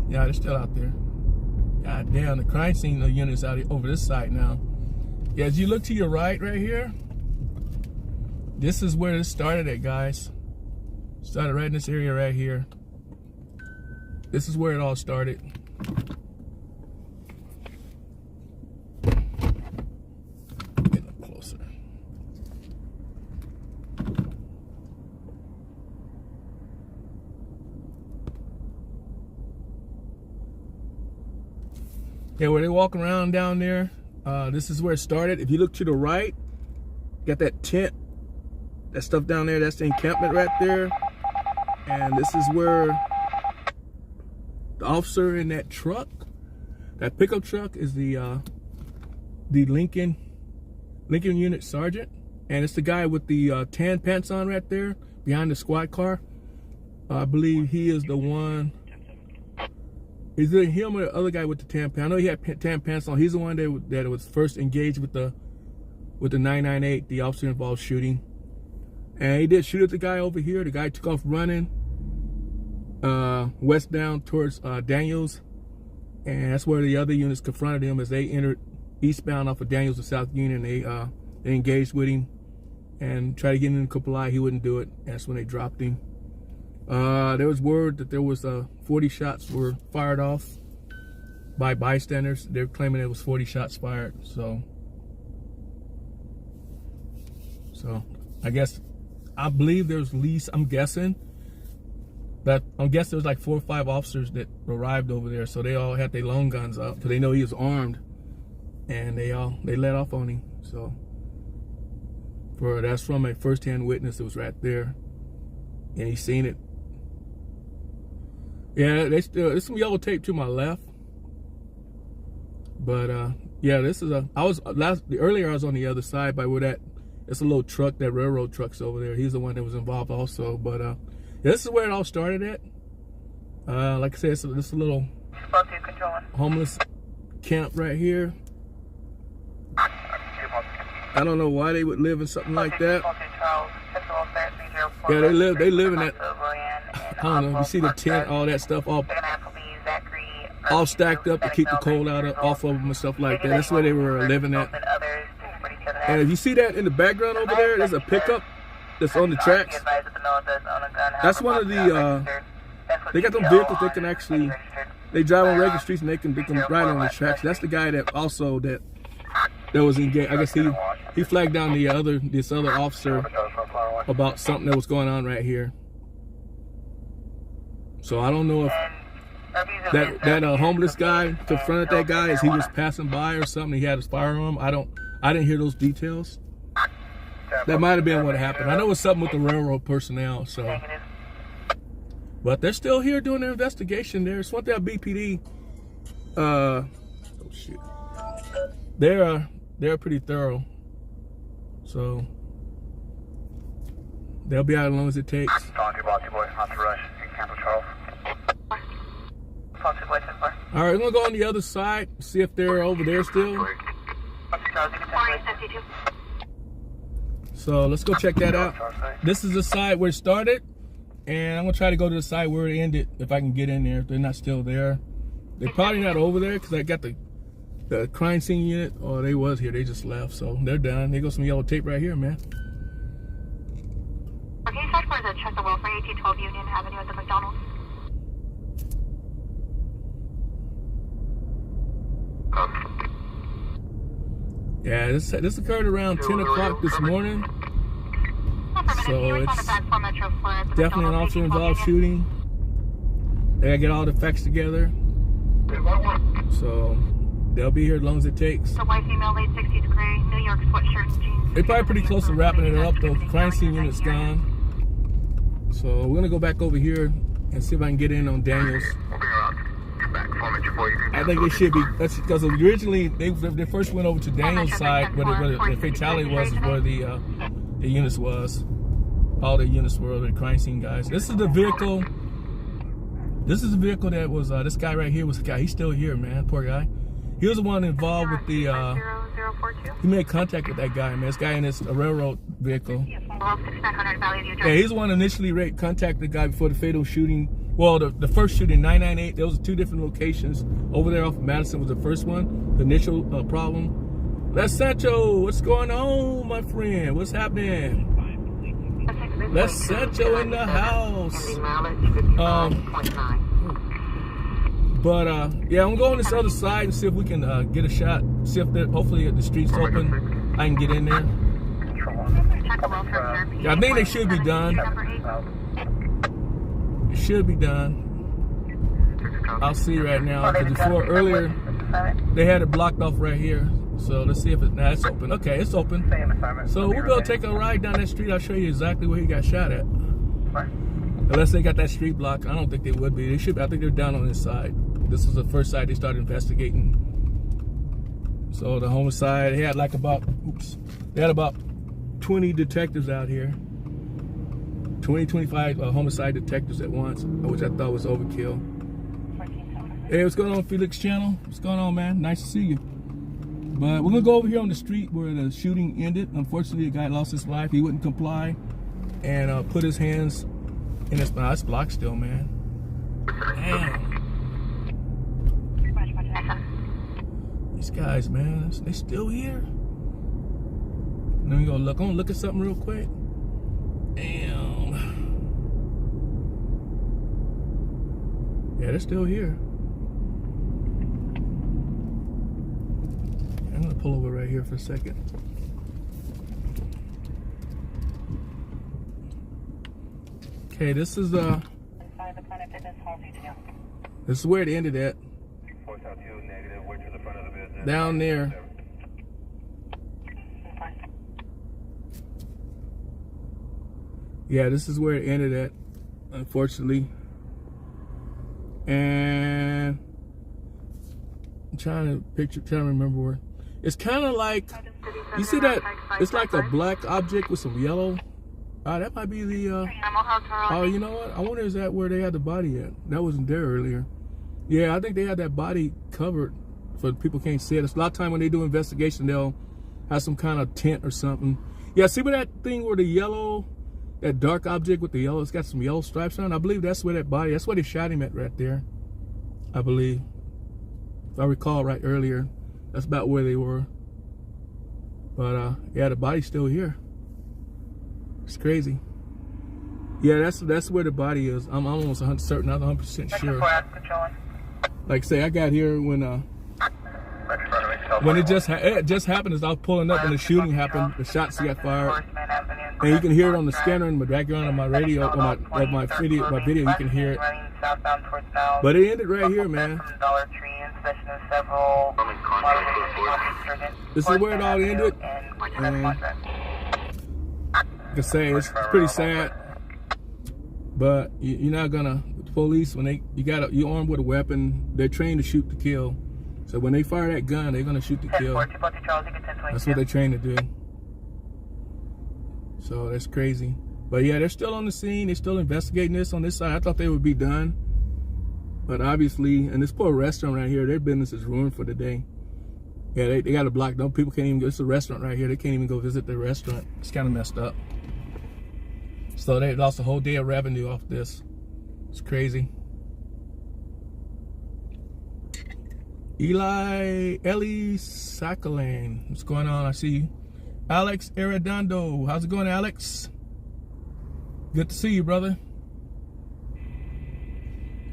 Yeah, they're still out there. God damn, the crime scene unit's out over this side now. Yeah, as you look to your right here, this is where this started at, guys. Started right in this area right here. This is where it all started. Get up closer. Yeah, where they walk around down there, this is where it started. If you look to the right, got that tent, that stuff down there, that's the encampment right there. And this is where the officer in that truck, that pickup truck, is the Lincoln unit sergeant. And it's the guy with the tan pants on right there behind the squad car. I believe he is the one. Is it him or the other guy with the tan pants? I know he had tan pants on. He's the one that was first engaged with the 998, the officer involved shooting. And he did shoot at the guy over here. The guy took off running west down towards Daniels. And that's where the other units confronted him as they entered eastbound off of Daniels to South Union. They engaged with him and tried to get him in Kupalai. He wouldn't do it. That's when they dropped him. There was word that there was 40 shots were fired off by bystanders. They're claiming it was 40 shots fired. So I believe there's at least, I'm guessing there was like 4 or 5 officers that arrived over there. So they all had their long guns out because they know he was armed, and they let off on him. So that's from a first-hand witness that was right there, and he seen it. Yeah, there's some yellow tape to my left, but yeah, earlier I was on the other side by where it's a little truck, that railroad truck's over there. He's the one that was involved also, but yeah, this is where it all started at. Like I said, it's a little homeless camp right here. I don't know why they would live in something like that. Yeah, they live in that. I don't know. You see the tent, all that stuff, all stacked up to keep the cold off of them and stuff like that. That's where they were living at. And if you see that in the background over there, there's a pickup that's on the tracks. That's one of the. They got them vehicles they can actually. They drive on regular streets and they can ride on the tracks. That's the guy that was engaged. I guess he flagged down this other officer about something that was going on right here. So I don't know if that homeless guy confronted that guy as he was passing by or something. He had his firearm. I didn't hear those details. That might have been what happened. I know it's something with the railroad personnel. So, but they're still here doing their investigation. There's one thing at BPD. Oh shit. They're pretty thorough. So they'll be out as long as it takes. All right, we're gonna go on the other side, see if they're over there still. So let's go check that out. This is the side where it started, and I'm gonna try to go to the side where it ended if I can get in there. If they're not still there, they're probably not over there because I got the crime scene unit. Oh, they was here. They just left, so they're done. There goes some yellow tape right here, man. Okay, search for the Chester Will for 1812 Union Avenue at the McDonald's. Yeah, this occurred around 10 o'clock this morning. So it's definitely an officer involved shooting. They gotta get all the facts together. So they'll be here as long as it takes. The white female, late 60s gray, New York sweatshirt and jeans. They're probably pretty close to wrapping it up though. Crime scene unit's gone. So we're gonna go back over here and see if I can get in on Daniels. I think they should be. That's because originally they first went over to Daniels' side where the fatality was, where the units was. All the units were the crime scene guys. This is the vehicle. This is the vehicle that was this guy right here was the guy. He's still here, man. Poor guy. He was the one involved with the. He made contact with that guy, man. This guy in this railroad vehicle. Yeah, he's the one initially contacted the guy before the fatal shooting. Well, the first shooting, 998. There was 2 different locations. Over there off of Madison was the first one. The initial problem. Les Sancho, what's going on, my friend? What's happening? Les Sancho in the house. But yeah, I'm going to this other side and see if we can get a shot. See if hopefully the street's open. I can get in there. Yeah, I think they should be done. It should be done. I'll see right now. Because before earlier, they had it blocked off right here. So let's see if it's open. Okay, it's open. So we'll go take a ride down that street. I'll show you exactly where he got shot at. Unless they got that street blocked, I don't think they would be. They should. I think they're down on this side. This was the first side they started investigating. So the homicide, they had like about, they had about 20 detectives out here. 20, 25 homicide detectives at once, which I thought was overkill. Hey, what's going on, Felix channel? What's going on, man? Nice to see you. But we're gonna go over here on the street where the shooting ended. Unfortunately, the guy lost his life. He wouldn't comply and put his hands in his mouth. It's blocked still, man. Damn. These guys, man, they still here. Let me go look. I'm gonna look at something real quick. Damn. Yeah, they're still here. I'm gonna pull over right here for a second. Okay, this is this is where it ended at. Down there. Yeah, this is where it ended at, unfortunately. And I'm trying to remember where. It's kind of like, you see that? It's like a black object with some yellow. That might be the. Oh, you know what? I wonder is that where they had the body at? That wasn't there earlier. Yeah, I think they had that body covered, so people can't see it. It's a lot of time when they do investigation, they'll have some kind of tent or something. Yeah, see where that thing where the yellow, that dark object with the yellow, it's got some yellow stripes on. I believe that's where that body. That's where they shot him at right there. I believe, if I recall right earlier. That's about where they were. But yeah, the body's still here. It's crazy. Yeah, that's where the body is. I'm almost 100% certain, not 100% sure. Like say, I got here when it just happened as I was pulling up when the shooting happened. The shots got fired, and you can hear it on the scanner in the background of my radio, of my video. You can hear it. But it ended right here, man. This is where it all ended. And I can say it's pretty sad, but you're not gonna. The police, when you're armed with a weapon, they're trained to shoot to kill. So when they fire that gun, they're gonna shoot to kill. That's what they're trained to do. So that's crazy. But yeah, they're still on the scene. They're still investigating this on this side. I thought they would be done. But obviously, and this poor restaurant right here, their business is ruined for the day. Yeah, they got it blocked. No, people can't even go. It's a restaurant right here. They can't even go visit the restaurant. It's kind of messed up. So they lost a whole day of revenue off this. It's crazy. Ellie Sackalane. What's going on? I see you. Alex Arredondo. How's it going, Alex? Good to see you, brother.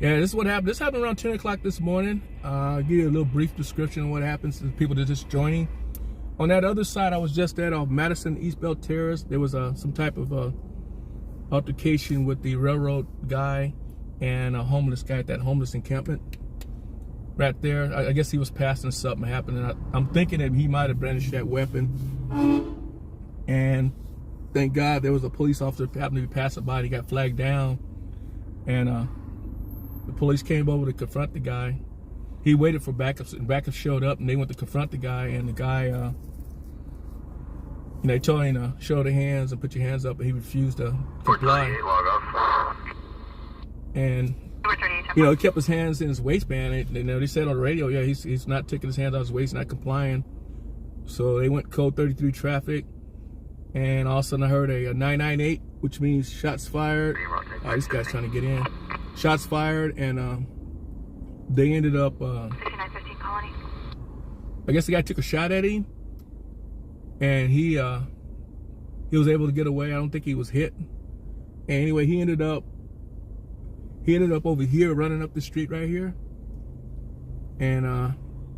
Yeah, this is what happened. This happened around 10 o'clock this morning. I'll give you a little brief description of what happens to the people that are just joining. On that other side, I was just at Madison East Bell Terrace. There was some type of altercation with the railroad guy and a homeless guy at that homeless encampment. right there. I guess he was passing something happened, and I'm thinking that he might have brandished that weapon. And thank God there was a police officer happened to be passing by. He got flagged down, and the police came over to confront the guy. He waited for backups, and backups showed up, and they went to confront the guy. And the guy, they told him to show the hands and put your hands up, but he refused to comply. And he kept his hands in his waistband. And, they said on the radio, yeah, he's not taking his hands out of his waist, not complying. So they went code 33 traffic, and all of a sudden I heard a 998, which means shots fired. This guy's trying to get in. Shots fired, and they ended up. I guess the guy took a shot at him, and he was able to get away. I don't think he was hit. And anyway, he ended up over here, running up the street right here, and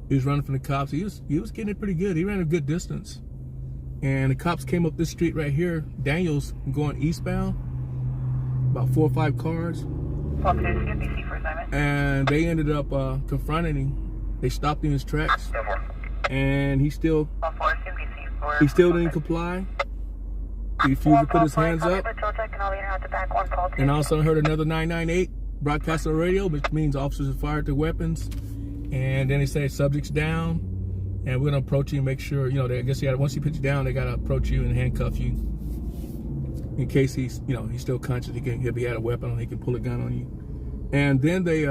he was running from the cops. He was getting it pretty good. He ran a good distance, and the cops came up this street right here, Daniels, going eastbound, about 4 or 5 cars, and they ended up confronting him. They stopped him in his tracks, and he still didn't comply. He refused to put his hands up, and all of a sudden I heard another 998 broadcast on the radio, which means officers have fired their weapons. And then they say subject's down, and we're gonna approach you and make sure, I guess once he puts you down, they gotta approach you and handcuff you in case he's still conscious. If he had a weapon, he can pull a gun on you. And then they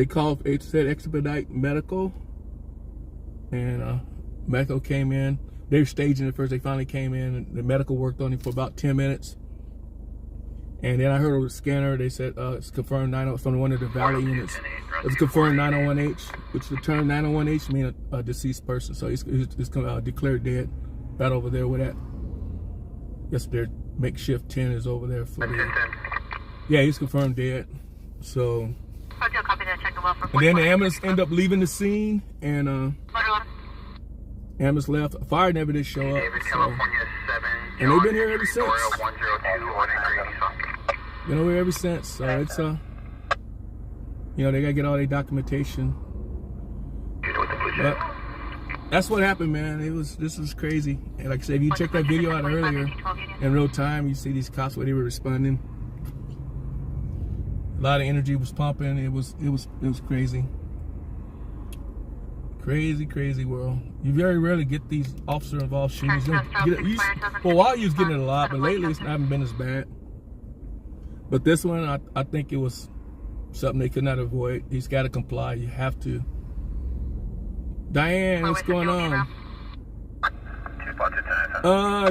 called, it said expedite medical, and medical came in. They were staging it first. They finally came in, and the medical worked on him for about 10 minutes. And then I heard over the scanner, they said it's confirmed from one of the Valley units. It's confirmed 901H, which the term 901H means a deceased person. So he's declared dead right over there with that. Yes, their makeshift 10 is over there for the. Yeah, he's confirmed dead. So. And then the ambulance ended up leaving the scene, and ambulance left. Fire never did show up. So. And they've been here ever since. Been over here ever since. So it's they gotta get all their documentation. But that's what happened, man. This was crazy. And like I said, if you check that video out earlier in real time, you see these cops where they were responding. A lot of energy was pumping. It was crazy. Crazy world. You very rarely get these officer-involved shootings. For a while, you was getting it a lot, but lately, it hasn't been as bad. But this one, I think it was something they could not avoid. He's got to comply. You have to. Diane, what's going on?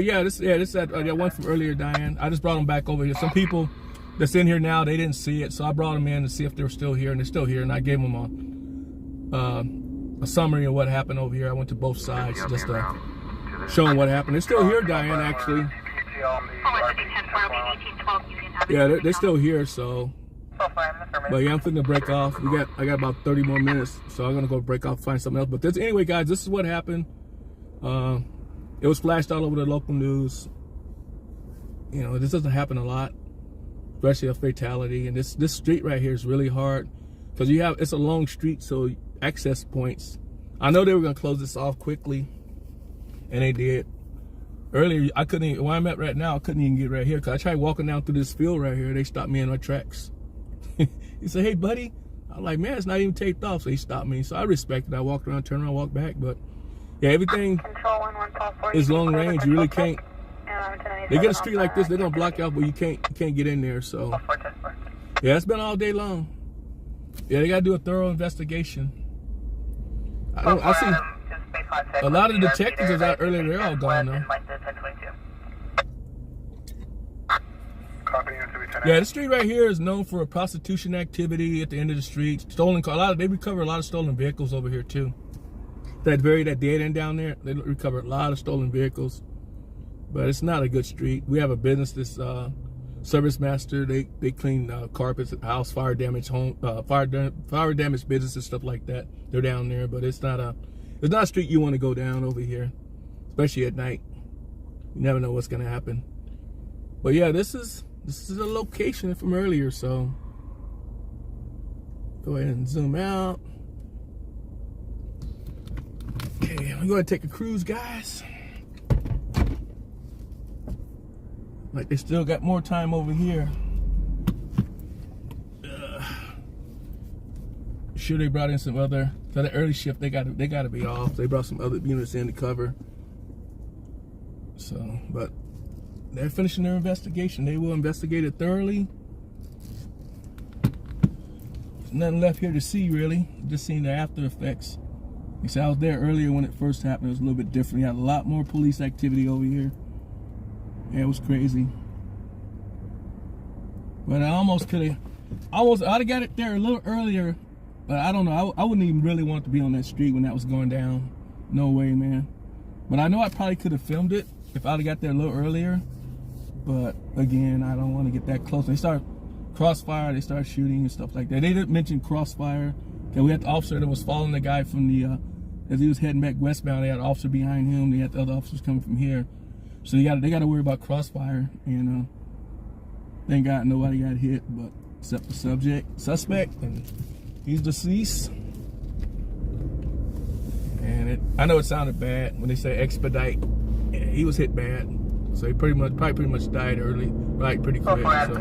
This that one from earlier, Diane. I just brought them back over here. Some people that's in here now, they didn't see it, so I brought them in to see if they were still here, and they're still here. And I gave them a summary of what happened over here. I went to both sides just to show them what happened. They're still here, Diane, actually. Yeah, they're still here, so. But yeah, I'm finna break off. I got about 30 more minutes, so I'm gonna go break off, find something else. But anyway, guys, this is what happened. It was flashed all over the local news. This doesn't happen a lot, especially a fatality. And this street right here is really hard because it's a long street, so access points. I know they were gonna close this off quickly, and they did. Earlier, I couldn't even, where I'm at right now, I couldn't even get right here because I tried walking down through this field right here. They stopped me in my tracks. He said, "Hey, buddy." I'm like, "Man, it's not even taped off." So he stopped me. So I respected it. I walked around, turned around, walked back. But yeah, everything is long range. You really can't. They get a street like this, they're gonna block you out, but you can't get in there. So yeah, it's been all day long. Yeah, they gotta do a thorough investigation. I see a lot of the detectives was out earlier. They're all gone now. Yeah, the street right here is known for prostitution activity at the end of the street. Stolen car. They recover a lot of stolen vehicles over here too. That dead end down there, they recover a lot of stolen vehicles. But it's not a good street. We have a business, this service master. They clean carpets at house, fire damage home, fire damage businesses, stuff like that. They're down there, but it's not a street you want to go down over here, especially at night. You never know what's gonna happen. But yeah, this is a location from earlier, so Go ahead and zoom out. Okay, I'm going to take a cruise, guys. Like they still got more time over here. Sure, they brought in some other. So the early shift, they got to be off. They brought some other units in to cover. So, but they're finishing their investigation. They will investigate it thoroughly. There's nothing left here to see, really. Just seeing the after effects. You see, I was there earlier when it first happened. It was a little bit different. You had a lot more police activity over here. Yeah, it was crazy. But I almost could have, I'd have got it there a little earlier. But I don't know. I wouldn't even really want to be on that street when that was going down. No way, man. But I know I probably could have filmed it if I'd have got there a little earlier. But again, I don't want to get that close. They start crossfire. They start shooting and stuff like that. They didn't mention crossfire. Okay, we had the officer that was following the guy from the, as he was heading back westbound. They had an officer behind him. They had the other officers coming from here. So they got to worry about crossfire. And thank God nobody got hit, but except the suspect, and he's deceased. And I know it sounded bad when they say expedite. Yeah, he was hit bad, so he probably pretty much died early, right? Pretty quick. So.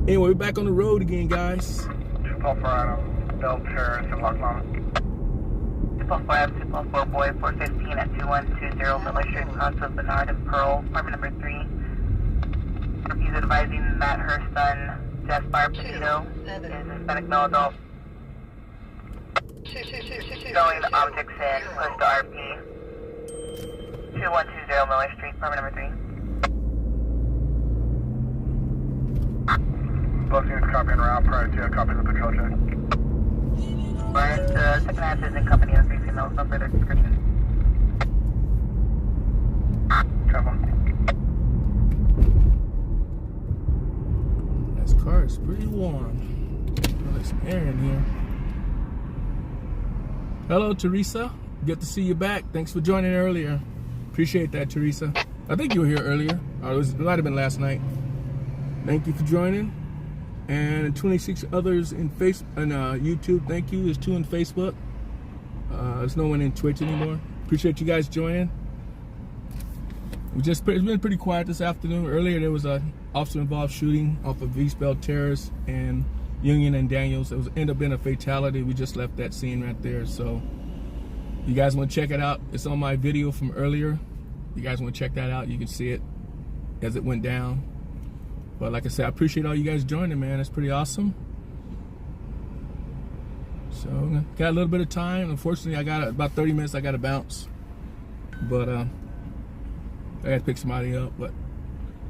Anyway, we're back on the road again, guys. 244 boy 415 at 2120 Miller Street, cross of Bernard and Pearl, apartment number 3. He's advising that her son, Jaspar Petito, is Hispanic male adult. Showing the objects in, close to RP. 2120 Miller Street, apartment number 3. Both units copying around prior to copying the patrol check. Alright, second answer is in company of 3 females, no further description. Travel. This car is pretty warm. There's some air in here. Hello, Teresa. Good to see you back. Thanks for joining earlier. Appreciate that, Teresa. I think you were here earlier. It might have been last night. Thank you for joining. And 26 others in YouTube. Thank you. There's 2 in Facebook. There's no one in Twitch anymore. Appreciate you guys joining. It's been pretty quiet this afternoon. Earlier there was an officer-involved shooting off of Bakersfield Terrace and Union and Daniels. It ended up being a fatality. We just left that scene right there. So you guys want to check it out? It's on my video from earlier. You guys want to check that out? You can see it as it went down. But like I said, I appreciate all you guys joining, man. It's pretty awesome. So got a little bit of time. Unfortunately, I got about 30 minutes. I got to bounce, but I got to pick somebody up. But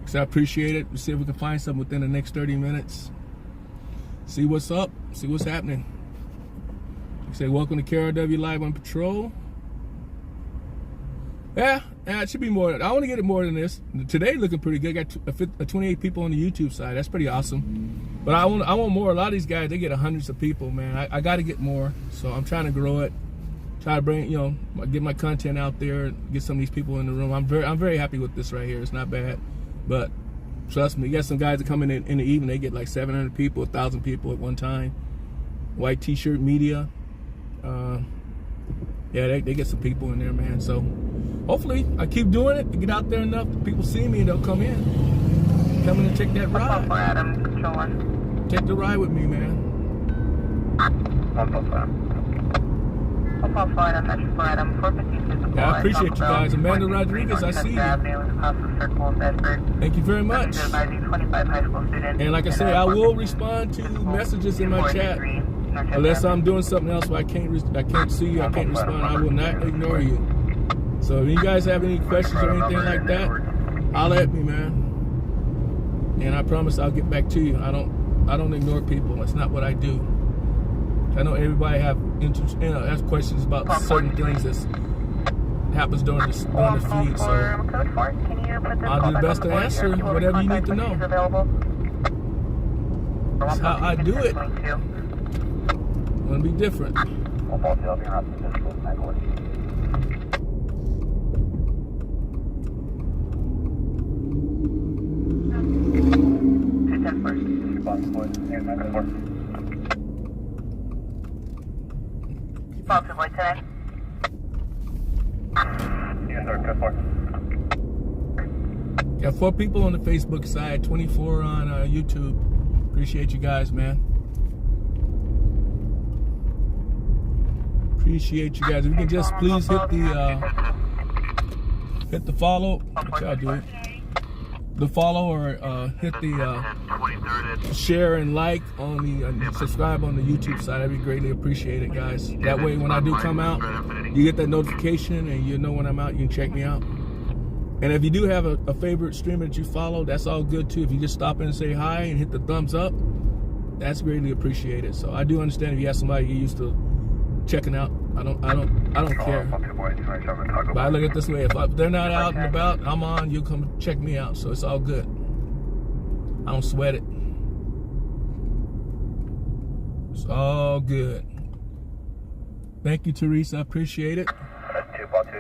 so I appreciate it. We'll see if we can find something within the next 30 minutes. See what's up. See what's happening. Like I say, welcome to KRW Live on Patrol. Yeah, it should be more. I want to get it more than this. Today looking pretty good. Got 28 people on the YouTube side. That's pretty awesome. But I want more. A lot of these guys, they get hundreds of people, man. I got to get more. So I'm trying to grow it. Try to bring, get my content out there. Get some of these people in the room. I'm very happy with this right here. It's not bad. But trust me, you got some guys that come in the evening. They get like 700 people, 1,000 people at one time. White T-shirt media. Yeah, they get some people in there, man. So hopefully I keep doing it. Get out there enough that people see me and they'll come in. Come in and take that ride. Take the ride with me, man. Yeah, I appreciate you guys. Amanda Rodriguez, I see you. Thank you very much. And like I say, I will respond to messages in my chat. Unless I'm doing something else where I can't see you, I can't respond, I will not ignore you. So if you guys have any questions or anything like that, holler at me, man. And I promise I'll get back to you. I don't ignore people. That's not what I do. I know everybody have ask questions about certain things that happens during the feed. So I'll do the best to answer whatever you need to know. That's how I do it. Gonna be different. Positive White 10. Yes, sir, 10-4. Got 4 people on the Facebook side, 24 on YouTube. Appreciate you guys, man. Appreciate you guys. If you can just please hit the follow. What y'all do? The follow or hit the share and like on the subscribe on the YouTube side. That'd be greatly appreciated, guys. That way, when I do come out, you get that notification and you know when I'm out. You can check me out. And if you do have a favorite streamer that you follow, that's all good too. If you just stop in and say hi and hit the thumbs up, that's greatly appreciated. So I do understand if you have somebody you're used to checking out. I don't care. But I look at it this way: if they're not out and about, I'm on. You come check me out. So it's all good. I don't sweat it. It's all good. Thank you, Teresa. I appreciate it. 2-2.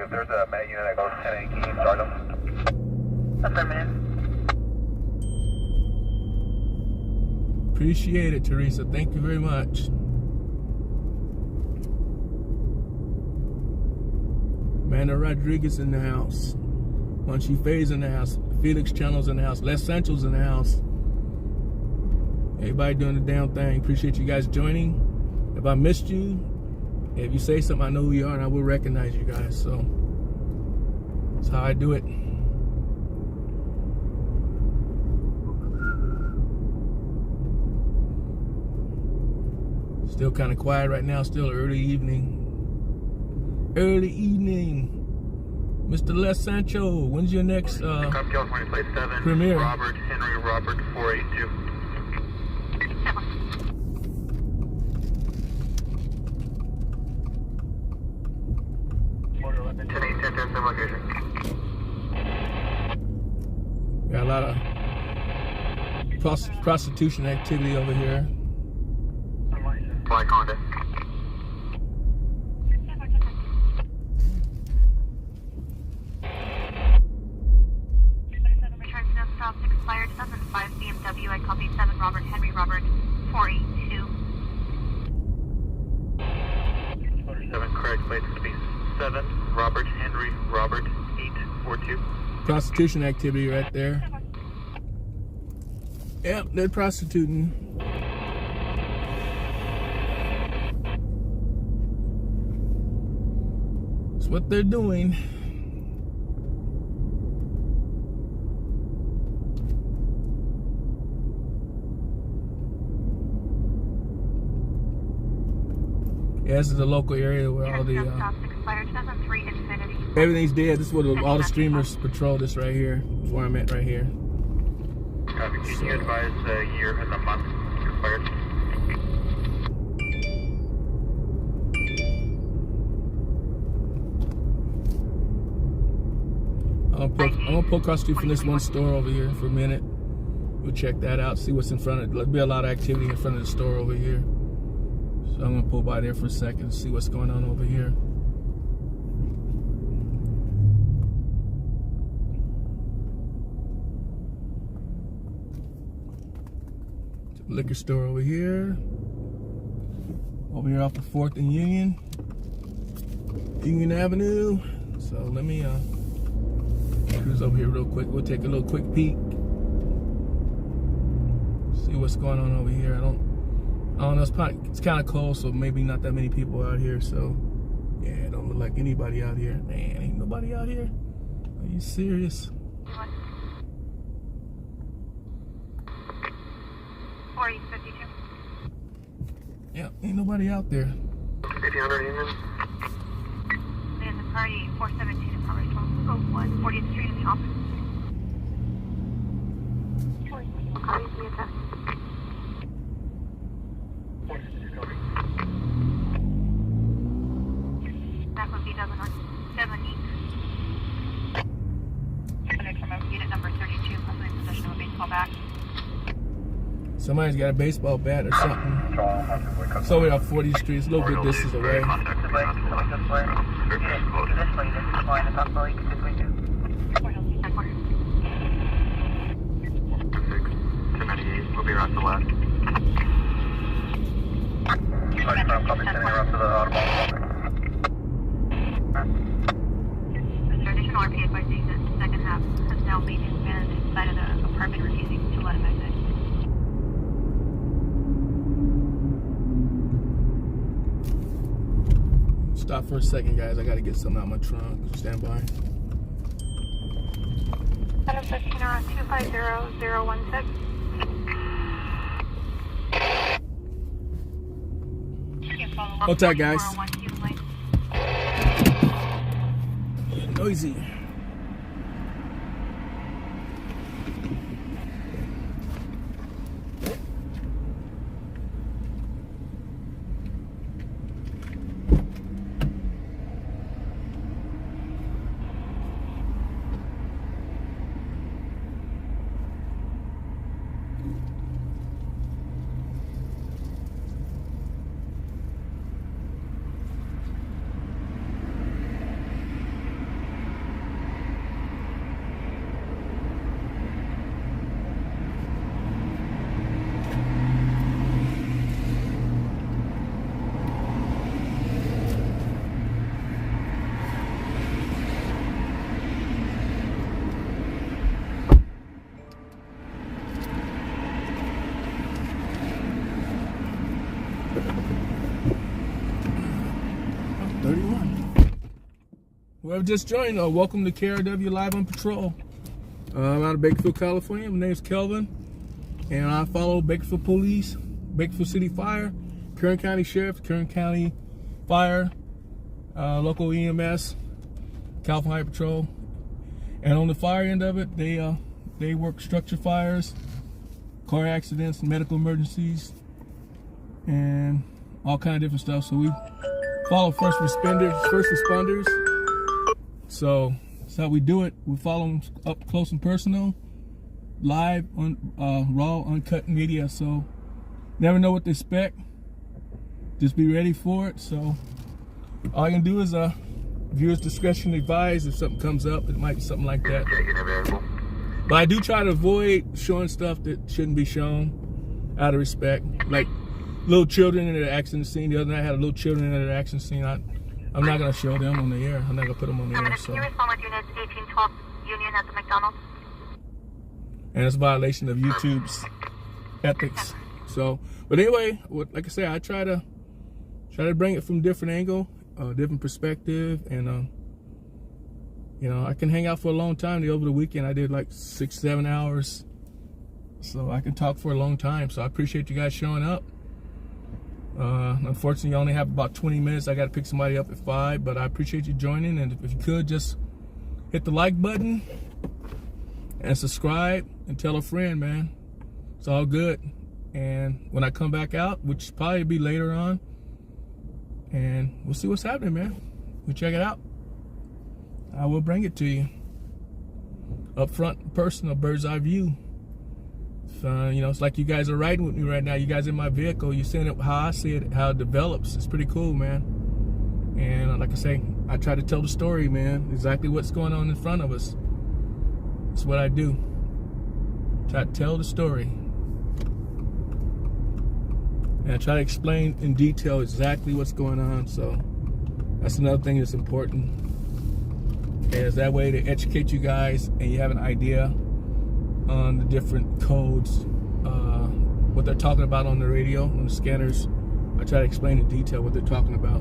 If there's a med unit that goes 10 can you start them? Affirmative. Appreciate it, Teresa. Thank you very much. Amanda Rodriguez in the house. Munchie Faye's in the house. Felix Channel's in the house. Les Sancho's in the house. Everybody doing the damn thing. Appreciate you guys joining. If I missed you, if you say something, I know who you are and I will recognize you guys. So that's how I do it. Still kind of quiet right now. Still early evening. Early evening. Mr. Les Sancho, when's your next California Plate 7, premiere? Robert Henry Robert 482. Got a lot of prostitution activity over here. Fly Conda. Return to stop expired 2005 BMW. I copy 7 Robert Henry Robert 482. 7 correct, plates to be 7 Robert Henry Robert 842. Prostitution activity right there. Yep, they're prostituting. That's what they're doing. Yeah, this is the local area where all the everything's dead. This is where all the streamers patrol. This right here, is where I'm at right here. Copy. Can you advise the year and the month expired? I'm gonna pull across the street from this one store over here for a minute. We'll check that out, see what's in front of it. There'll be a lot of activity in front of the store over here. So I'm gonna pull by there for a second, see what's going on over here. Liquor store over here. Over here off the 4th and Union Avenue. So let me cruise over here real quick. We'll take a little quick peek. See what's going on over here. I don't know, it's kind of cold, so maybe not that many people out here. So yeah, it don't look like anybody out here. Man, ain't nobody out here. Are you serious? 4852. Yeah, ain't nobody out there. 1800 Union. There's a party 417 and probably 1201 40th Street in the office. Copy, be attached. That would be Dublin on 70. Connect from unit number 32, possibly in possession of a baseball bat. Somebody's got a baseball bat or something. It's over off 40th Street. It's a little bit distance away. We'll be right to the left. maintenance man inside of the apartment refusing to let him exit. Stop for a second, guys. I gotta get something out of my trunk. Stand by. Adam 15 around 250016. Hold tight, guys. Noisy. Whoever just joined, welcome to KRW Live on Patrol. I'm out of Bakersfield, California. My name is Kelvin, and I follow Bakersfield Police, Bakersfield City Fire, Kern County Sheriff, Kern County Fire, local EMS, California Highway Patrol. And on the fire end of it, they work structure fires, car accidents, medical emergencies, and all kind of different stuff. So we follow first responders. So that's how we do it. We follow them up close and personal, live on raw, uncut media. So never know what to expect. Just be ready for it. So all you can do is viewers' discretion advised. If something comes up, it might be something like that. But I do try to avoid showing stuff that shouldn't be shown out of respect, like little children in the accident scene. The other night I had little children in the accident scene. I'm not going to show them on the air. I'm not going to put them on the air. So. Can you respond with units 1812 Union at the McDonald's? And it's a violation of YouTube's ethics. So, but anyway, like I say, I try to bring it from a different angle, different perspective, and you know, I can hang out for a long time. Over the weekend, I did like 6-7 hours, so I can talk for a long time. So I appreciate you guys showing up. Unfortunately, I only have about 20 minutes. I got to pick somebody up at 5, but I appreciate you joining. And if you could, just hit the like button and subscribe and tell a friend, man. It's all good. And when I come back out, which probably be later on, and we'll see what's happening, man. We'll check it out. I will bring it to you. Up front, personal, bird's eye view. You know, it's like you guys are riding with me right now. You guys in my vehicle. You're seeing it how I see it, how it develops. It's pretty cool, man. And like I say, I try to tell the story, man. Exactly what's going on in front of us. That's what I do. Try to tell the story. And I try to explain in detail exactly what's going on. So that's another thing that's important. Is that way to educate you guys and you have an idea on the different codes, what they're talking about on the radio, on the scanners. I try to explain in detail what they're talking about.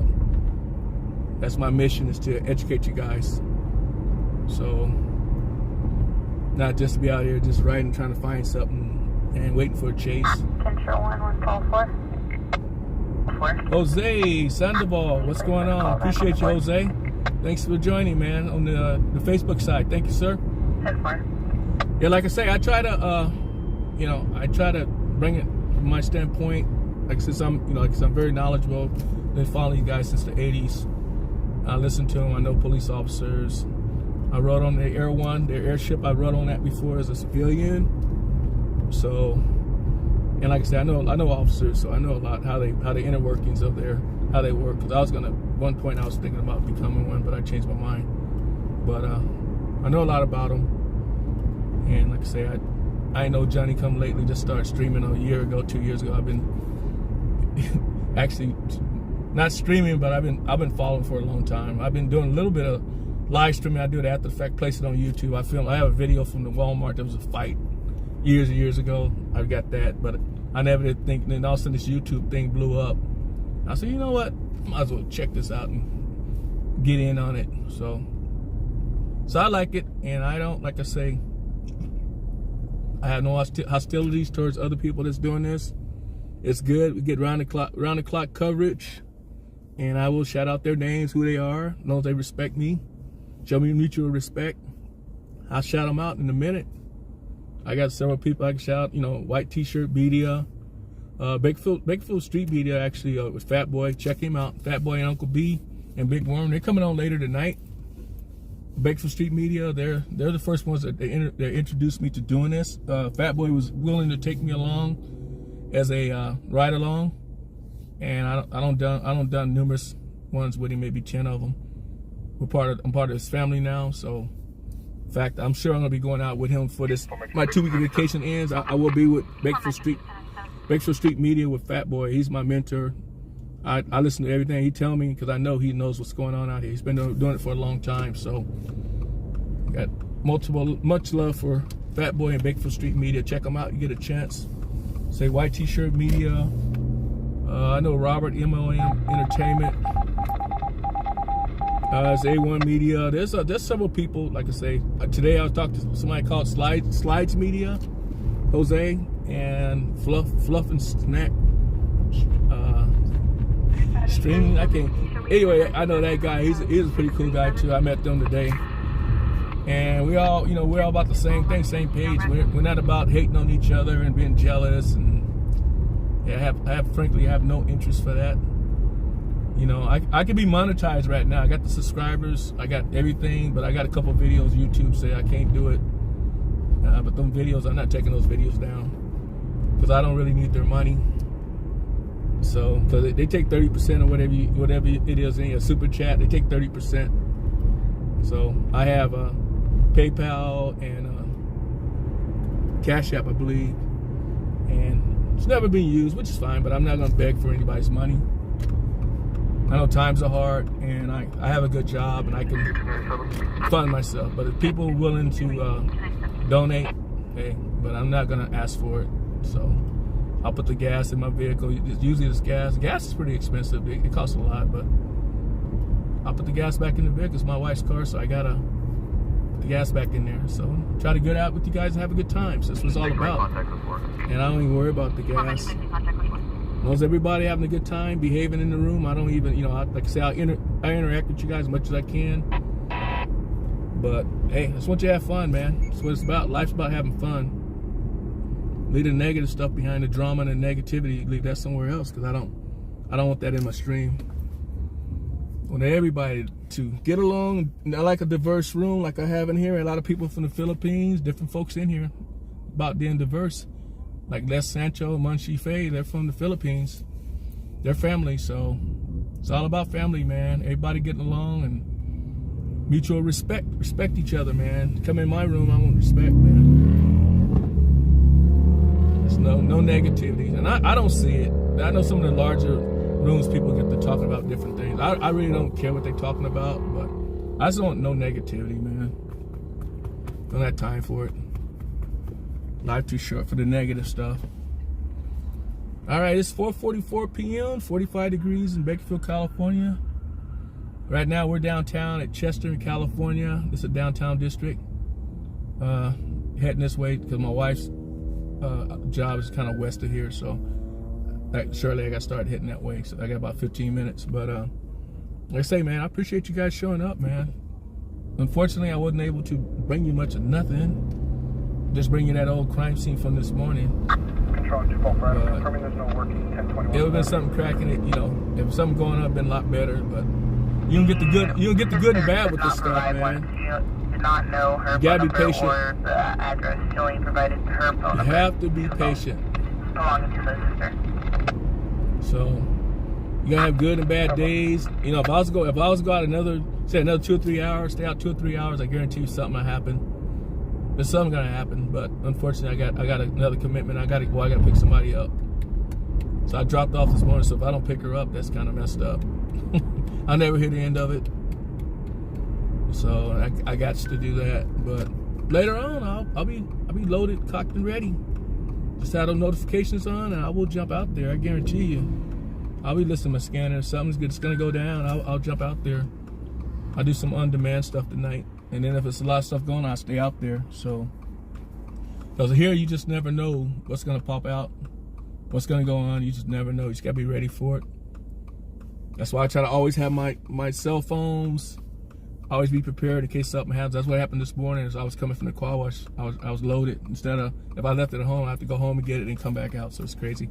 That's my mission, is to educate you guys. So, not just to be out here just riding, trying to find something and waiting for a chase. Control 1144. Jose Sandoval, what's going on? Appreciate you, Jose. Thanks for joining, man, on the Facebook side. Thank you, sir. 10-4. Yeah, like I say, I try to, you know, I try to bring it from my standpoint. Like since I'm, you know, because I'm very knowledgeable. Been following you guys since the '80s. I listen to them. I know police officers. I rode on the Air One, their airship. I rode on that before as a civilian. So, and like I said, I know officers, so I know a lot how the inner workings of how they work. Because I was gonna, one point I was thinking about becoming one, but I changed my mind. But I know a lot about them. And like I say, I know Johnny come lately, just started streaming a year ago, 2 years ago. I've been actually not streaming, but I've been following for a long time. I've been doing a little bit of live streaming. I do it after the fact, place it on YouTube. I have a video from the Walmart. There was a fight years and years ago. I got that, but I never did think. Then all of a sudden this YouTube thing blew up. I said, you know what? Might as well check this out and get in on it. So I like it, and I don't, like I say, I have no hostilities towards other people that's doing this. It's good. We get round the clock coverage, and I will shout out their names, who they are, as long as they respect me, show me mutual respect. I'll shout them out in a minute. I got several people I can shout, White T-shirt media, Bakersfield Street Media, actually, with Fat Boy. Check him out. Fat Boy and Uncle B and Big Worm. They're coming on later tonight. Bakersfield Street Media, they're the first ones that they introduced me to doing this. Fat Boy was willing to take me along as a ride along, and I don't done numerous ones with him, maybe 10 of them. I'm part of his family now, so in fact, I'm sure I'm gonna be going out with him for this. My 2-week vacation ends. I will be with Bakersfield Street Media with Fat Boy. He's my mentor. I listen to everything he tell me because I know he knows what's going on out here. He's been doing it for a long time. So got much love for Fat Boy and Bakersfield Street Media. Check them out. You get a chance. Say White T-shirt Media. I know Robert, MOM Entertainment. It's A1 Media. There's several people. Like I say, today I was talking to somebody called Slides Media, Jose, and Fluff and Snack. Streaming, I can't. Anyway, I know that guy. He's a pretty cool guy too. I met them today, and we all, we're all about the same thing, same page. We're not about hating on each other and being jealous. And yeah, frankly, I have no interest for that. I could be monetized right now. I got the subscribers, I got everything, but I got a couple videos YouTube say I can't do it. But them videos, I'm not taking those videos down because I don't really need their money. So, because they take 30% or whatever it is in your super chat, they take 30%. So I have PayPal and Cash App, I believe, and it's never been used, which is fine. But I'm not gonna beg for anybody's money. I know times are hard, and I have a good job, and I can fund myself. But if people are willing to donate, hey, but I'm not gonna ask for it. So I'll put the gas in my vehicle. Usually this gas is pretty expensive. It costs a lot, but I'll put the gas back in the vehicle. It's my wife's car, so I gotta put the gas back in there. So try to get out with you guys and have a good time. So that's what it's all about. And I don't even worry about the gas. As long as everybody having a good time, behaving in the room, I don't even, like I say, I interact with you guys as much as I can. But hey, I just want you to have fun, man. That's what it's about. Life's about having fun. Leave the negative stuff behind, the drama and the negativity. Leave that somewhere else, because I don't want that in my stream. I want everybody to get along. I like a diverse room like I have in here. A lot of people from the Philippines, different folks in here, about being diverse. Like Les Sancho, Munchie Faye, they're from the Philippines. They're family, so it's all about family, man. Everybody getting along and mutual respect. Respect each other, man. Come in my room, I want respect, man. There's no negativity. And I don't see it. I know some of the larger rooms people get to talking about different things. I really don't care what they're talking about, but I just don't want no negativity, man. Don't have time for it. Life too short for the negative stuff. All right, it's 4:44 p.m., 45 degrees in Bakersfield, California. Right now, we're downtown at Chester, California. This is a downtown district. Heading this way because my wife's job is kind of west of here, so shortly I got started heading that way. So I got about 15 minutes. But like I say, man, I appreciate you guys showing up, man. Unfortunately, I wasn't able to bring you much of nothing. Just bring you that old crime scene from this morning. Control 245, confirming there's no working 1021. It would have been something cracking it, if something going on, been a lot better. But you don't get the good, and bad with this stuff, man. Did not know her you gotta be patient. Or the address. She only provided her phone number. You have to be patient. Belonging to the sister. So you gotta have good and bad days. If I was to go out another 2 or 3 hours, stay out 2 or 3 hours, I guarantee you something will happen. There's something gonna happen, but unfortunately, I got another commitment. I gotta pick somebody up. So I dropped off this morning. So if I don't pick her up, that's kind of messed up. I never hear the end of it. So I got to do that. But later on, I'll be loaded, cocked, and ready. Just have those notifications on, and I will jump out there. I guarantee you. I'll be listening to my scanner. If something's good, it's gonna go down, I'll jump out there. I'll do some on-demand stuff tonight, and then if it's a lot of stuff going on, I'll stay out there. So, because here you just never know what's gonna pop out, what's gonna go on. You just never know. You just gotta be ready for it. That's why I try to always have my cell phones. Always be prepared in case something happens. That's what happened this morning. As I was coming from the car wash, I was loaded. Instead of, if I left it at home, I have to go home and get it and come back out. So it's crazy.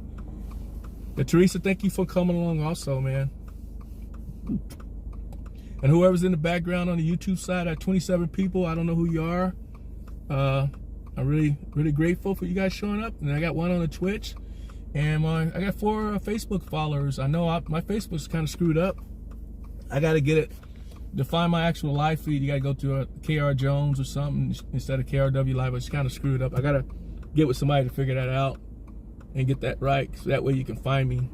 But Teresa, thank you for coming along also, man. And whoever's in the background on the YouTube side, at 27 people, I don't know who you are. I'm really, really grateful for you guys showing up. And I got one on the Twitch. And I got 4 Facebook followers. I know my Facebook's kind of screwed up. I got to get it. To find my actual live feed, you got to go to a KR Jones or something instead of KRW Live. It's kind of screwed up. I got to get with somebody to figure that out and get that right, so that way you can find me.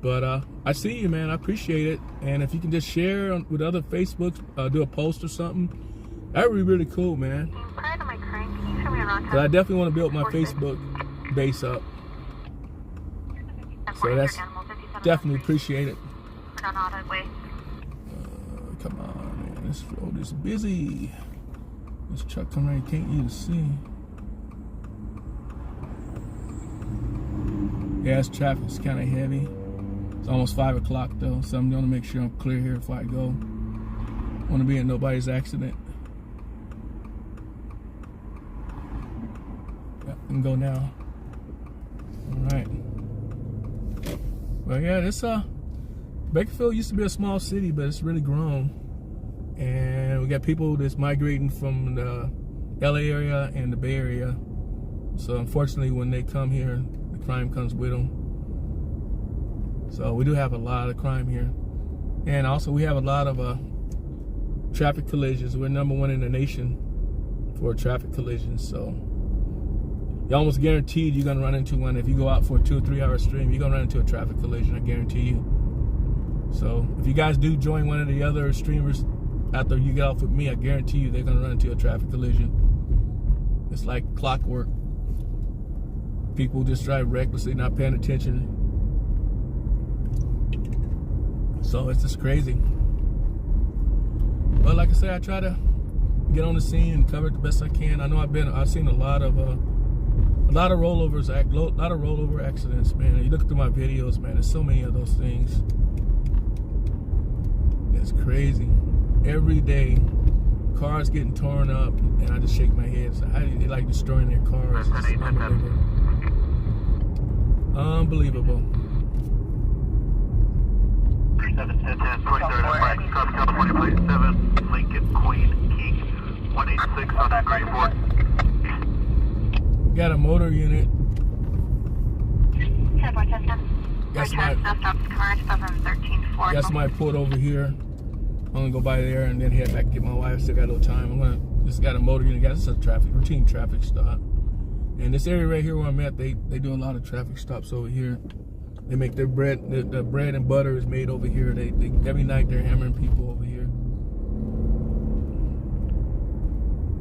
But I see you, man. I appreciate it. And if you can just share with other Facebooks, do a post or something, that would be really cool, man. Prior to my current, can you show me around? I definitely want to build my Facebook base up. So that's definitely appreciate it. Come on, man. This road is busy. This truck coming right, can't even see. Yeah, this traffic's kind of heavy. It's almost 5 o'clock though, so I'm gonna make sure I'm clear here before I go. Want to be in nobody's accident. Yeah, I can go now. All right. Well, yeah, this Bakersfield used to be a small city, but it's really grown. And we got people that's migrating from the LA area and the Bay Area. So unfortunately, when they come here, the crime comes with them. So we do have a lot of crime here. And also we have a lot of traffic collisions. We're #1 in the nation for traffic collisions. So you're almost guaranteed you're gonna run into one. If you go out for a 2 or 3 hour stream, you're gonna run into a traffic collision, I guarantee you. So if you guys do join one of the other streamers after you get off with me, I guarantee you they're gonna run into a traffic collision. It's like clockwork. People just drive recklessly, not paying attention. So it's just crazy. But like I said, I try to get on the scene and cover it the best I can. I know I've seen a lot of rollover accidents, man. You look through my videos, man. There's so many of those things. It's crazy. Every day, cars getting torn up, and I just shake my head. So how do they like destroying their cars? It's unbelievable. Unbelievable. 23rd, California plate 7, Lincoln, Queen, King, 186 on that Great Ford. Got a motor unit. Got somebody pulled over here. I'm gonna go by there and then head back and get my wife. Still got a little time. Just got a motor unit. This is a routine traffic stop. And this area right here where I'm at, they do a lot of traffic stops over here. They make their bread, the bread and butter is made over here. They every night they're hammering people over here.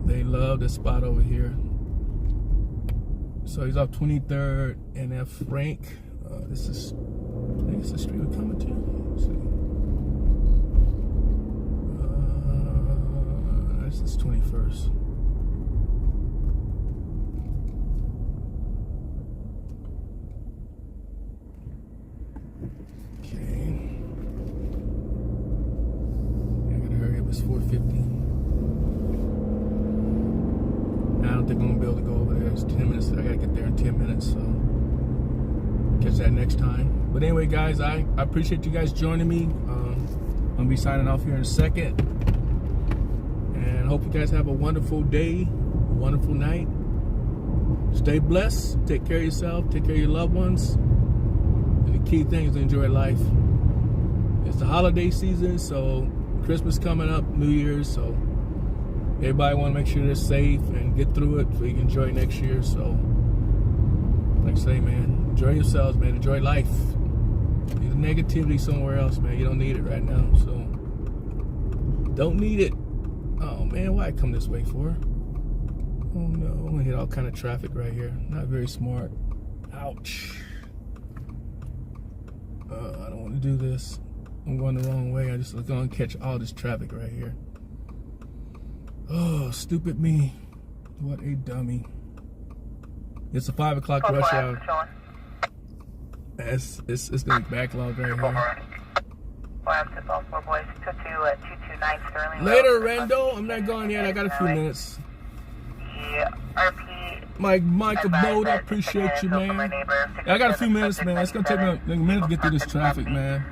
They love this spot over here. So he's off 23rd and F Frank. This is, I think it's the street we're coming to. Let's see. This is 21st. Okay. I gotta hurry up. It's 4:50. I don't think I'm gonna be able to go over there. It's 10 minutes. I gotta get there in 10 minutes. So catch that next time. But anyway, guys, I appreciate you guys joining me. I'm gonna be signing off here in a second. And hope you guys have a wonderful day, a wonderful night. Stay blessed. Take care of yourself. Take care of your loved ones. And the key thing is to enjoy life. It's the holiday season, so Christmas coming up, New Year's, so everybody want to make sure they're safe and get through it so you can enjoy next year. So, like I say, man, enjoy yourselves, man. Enjoy life. Leave the negativity somewhere else, man. You don't need it right now. So, don't need it. Man, why I come this way for? Oh no, I'm gonna hit all kind of traffic right here. Not very smart. Ouch. I don't want to do this. I'm going the wrong way. I just gonna catch all this traffic right here. Oh, stupid me. What a dummy. It's a 5 o'clock rush hour. It's gonna be backlogged right here. Later, Rando. I'm not going yet. I got a few minutes. Mike Abode, I appreciate you, man. I got a few minutes, man. It's gonna take me a minute to get through this traffic, man.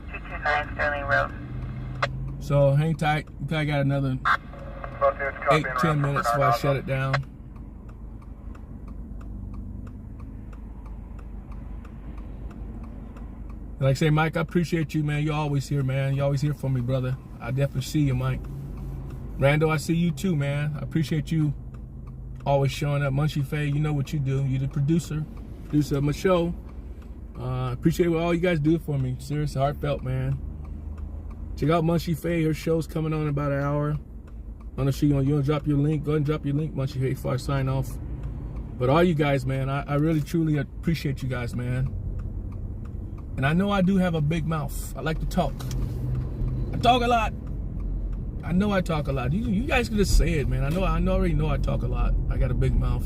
229 Sterling Road. So hang tight. We probably got another 8-10 minutes before I shut it down. Like I say, Mike, I appreciate you, man. You're always here, man. You always here for me, brother. I definitely see you, Mike. Rando, I see you too, man. I appreciate you always showing up. Munchie Faye, you know what you do. You're the producer of my show. Appreciate what all you guys do for me. Serious, heartfelt, man. Check out Munchie Faye. Her show's coming on in about an hour. I don't know if you want to drop your link. Go ahead and drop your link, Munchie Faye, before I sign off. But all you guys, man, I really, truly appreciate you guys, man. And I know I do have a big mouth. I like to talk. I talk a lot. I know I talk a lot. You guys can just say it, man. I already know I talk a lot. I got a big mouth.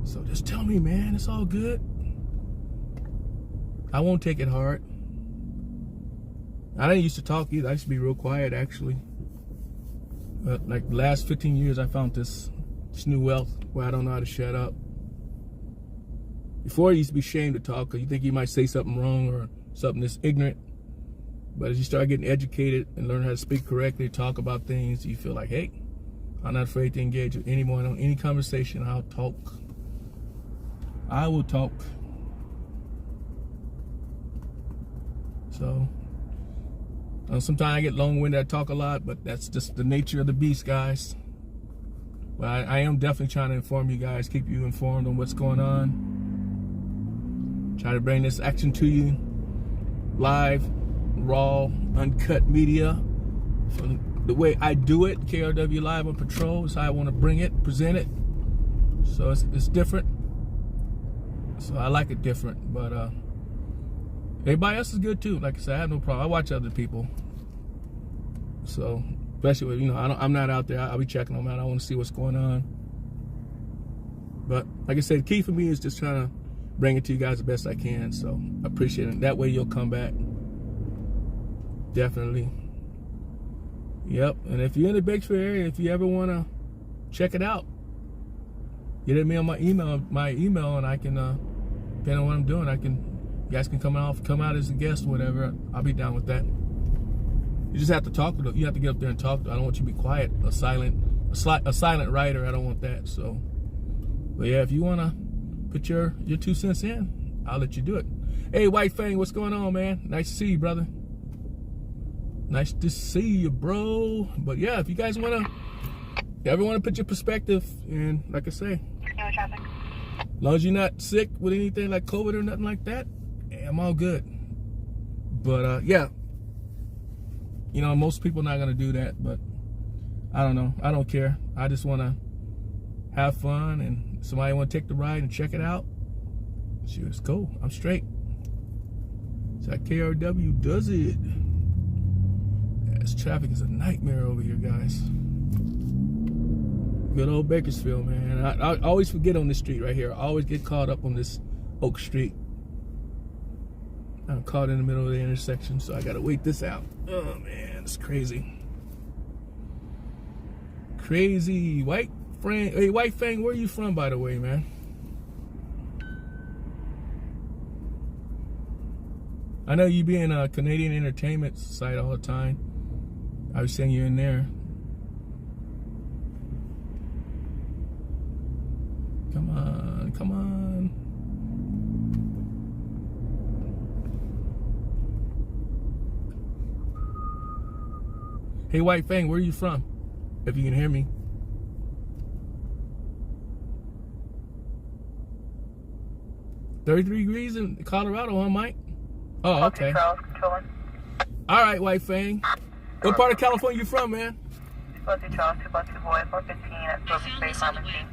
So just tell me, man. It's all good. I won't take it hard. I didn't used to talk either. I used to be real quiet, actually. But like the last 15 years, I found this new wealth where I don't know how to shut up. Before, you used to be ashamed to talk because you think you might say something wrong or something that's ignorant. But as you start getting educated and learn how to speak correctly, talk about things, you feel like, hey, I'm not afraid to engage with anyone on any conversation. I'll talk. I will talk. So, sometimes I get long-winded, I talk a lot, but that's just the nature of the beast, guys. But I am definitely trying to inform you guys, keep you informed on what's going on. Try to bring this action to you live, raw, uncut media. From the way I do it, KRW Live on Patrol is how I want to bring it, present it. So it's different. So I like it different, but everybody else is good too. Like I said, I have no problem. I watch other people. So especially with, I'm not out there. I'll be checking them out. I want to see what's going on. But like I said, the key for me is just trying to bring it to you guys the best I can. So I appreciate it. That way you'll come back. Definitely. Yep. And if you're in the Bakersfield area, if you ever want to check it out, get at me on my email, and I can, depending on what I'm doing, you guys can come out as a guest or whatever. I'll be down with that. You just have to talk to them. You have to get up there and talk to them. I don't want you to be quiet, a silent writer. I don't want that. So, but yeah, if you want to put your 2 cents in, I'll let you do it. Hey, White Fang, what's going on, man? Nice to see you, brother. Nice to see you, bro. But yeah, if you guys want to put your perspective in, like I say, No traffic. as long as you're not sick with anything like COVID or nothing like that, I'm all good. But yeah, most people not gonna do that, but I don't know. I don't care. I just want to have fun, and somebody want to take the ride and check it out. Shoot, it's cool. I'm straight. It's like KRW does it. Yeah, this traffic is a nightmare over here, guys. Good old Bakersfield, man. I always forget on this street right here. I always get caught up on this Oak Street. I'm caught in the middle of the intersection, so I gotta wait this out. Oh man, it's crazy. Crazy. Hey, White Fang, where are you from, by the way, man? I know you be in a Canadian entertainment site all the time. I was seeing you in there. Come on, come on. Hey, White Fang, where are you from? If you can hear me. $33 degrees in Colorado, huh, Mike? Oh, okay. All right, White Fang. What part of California you from, man? 202 Charles, 202 Boy, 415 at Silver Bay Pharmacy,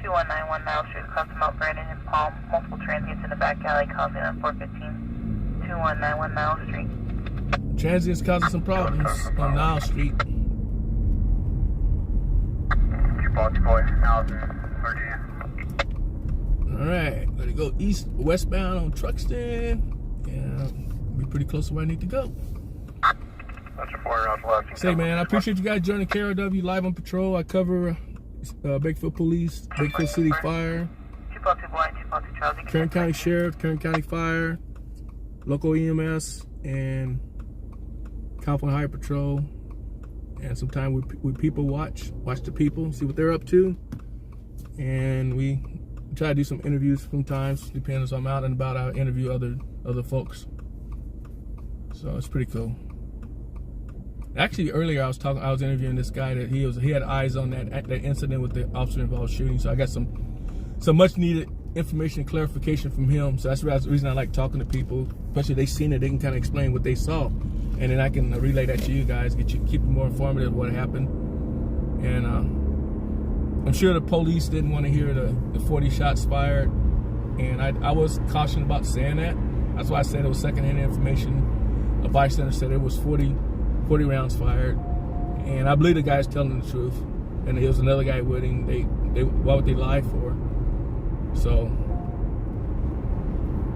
2191 Miles Street, across from Mount Vernon and Palm. Multiple transients in the back alley causing a 415, 2191 Miles Street. Transients causing some problems on Nile Street. 202 Boy, Allison, Virginia. All right, let it go westbound on Truxton. Yeah, be pretty close to where I need to go. That's your 4 routes left. Say, man, I appreciate you guys joining KRW Live on Patrol. I cover Bakersfield Police, Bakersfield City Fire, 202 Boy, 202 Charles. Kern County Sheriff, Kern County Fire, local EMS, and California Highway Patrol. And sometimes we people watch the people, see what they're up to. And we try to do some interviews sometimes, depending if I'm out and about. I interview other folks. So it's pretty cool. Actually, earlier I was interviewing this guy that he had eyes on that incident with the officer involved shooting. So I got some much needed information and clarification from him. So that's the reason I like talking to people, especially if they seen it, they can kind of explain what they saw, and then I can relay that to you guys, keep you more informative of what happened. And I'm sure the police didn't want to hear the 40 shots fired, and I was cautioned about saying that. That's why I said it was secondhand information. A bystander said it was 40 rounds fired, and I believe the guy's telling the truth. And there was another guy with him. Why would they lie for? So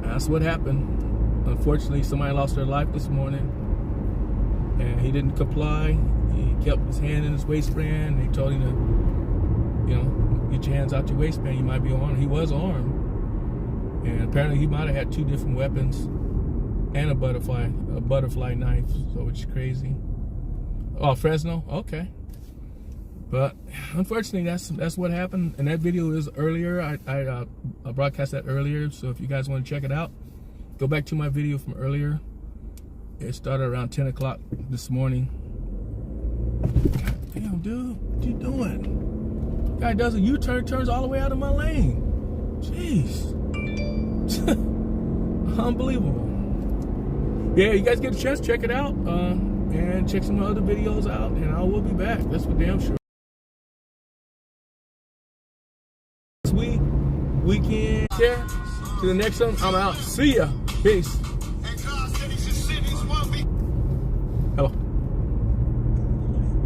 that's what happened. Unfortunately, somebody lost their life this morning, and he didn't comply. He kept his hand in his waistband. They told him to, get your hands out your waistband. You might be armed. He was armed, and apparently he might have had 2 different weapons and a butterfly knife, so it's crazy. Oh, Fresno? Okay. But unfortunately, that's what happened. And that video is earlier. I broadcast that earlier, so if you guys want to check it out, go back to my video from earlier. It started around 10 o'clock this morning. God damn, dude, what you doing? Guy does a U-turn, turns all the way out of my lane. Jeez. Unbelievable. Yeah, you guys get a chance, check it out, and check some other videos out, and I will be back. That's for damn sure. This weekend, share. To the next one, I'm out. See ya. Peace.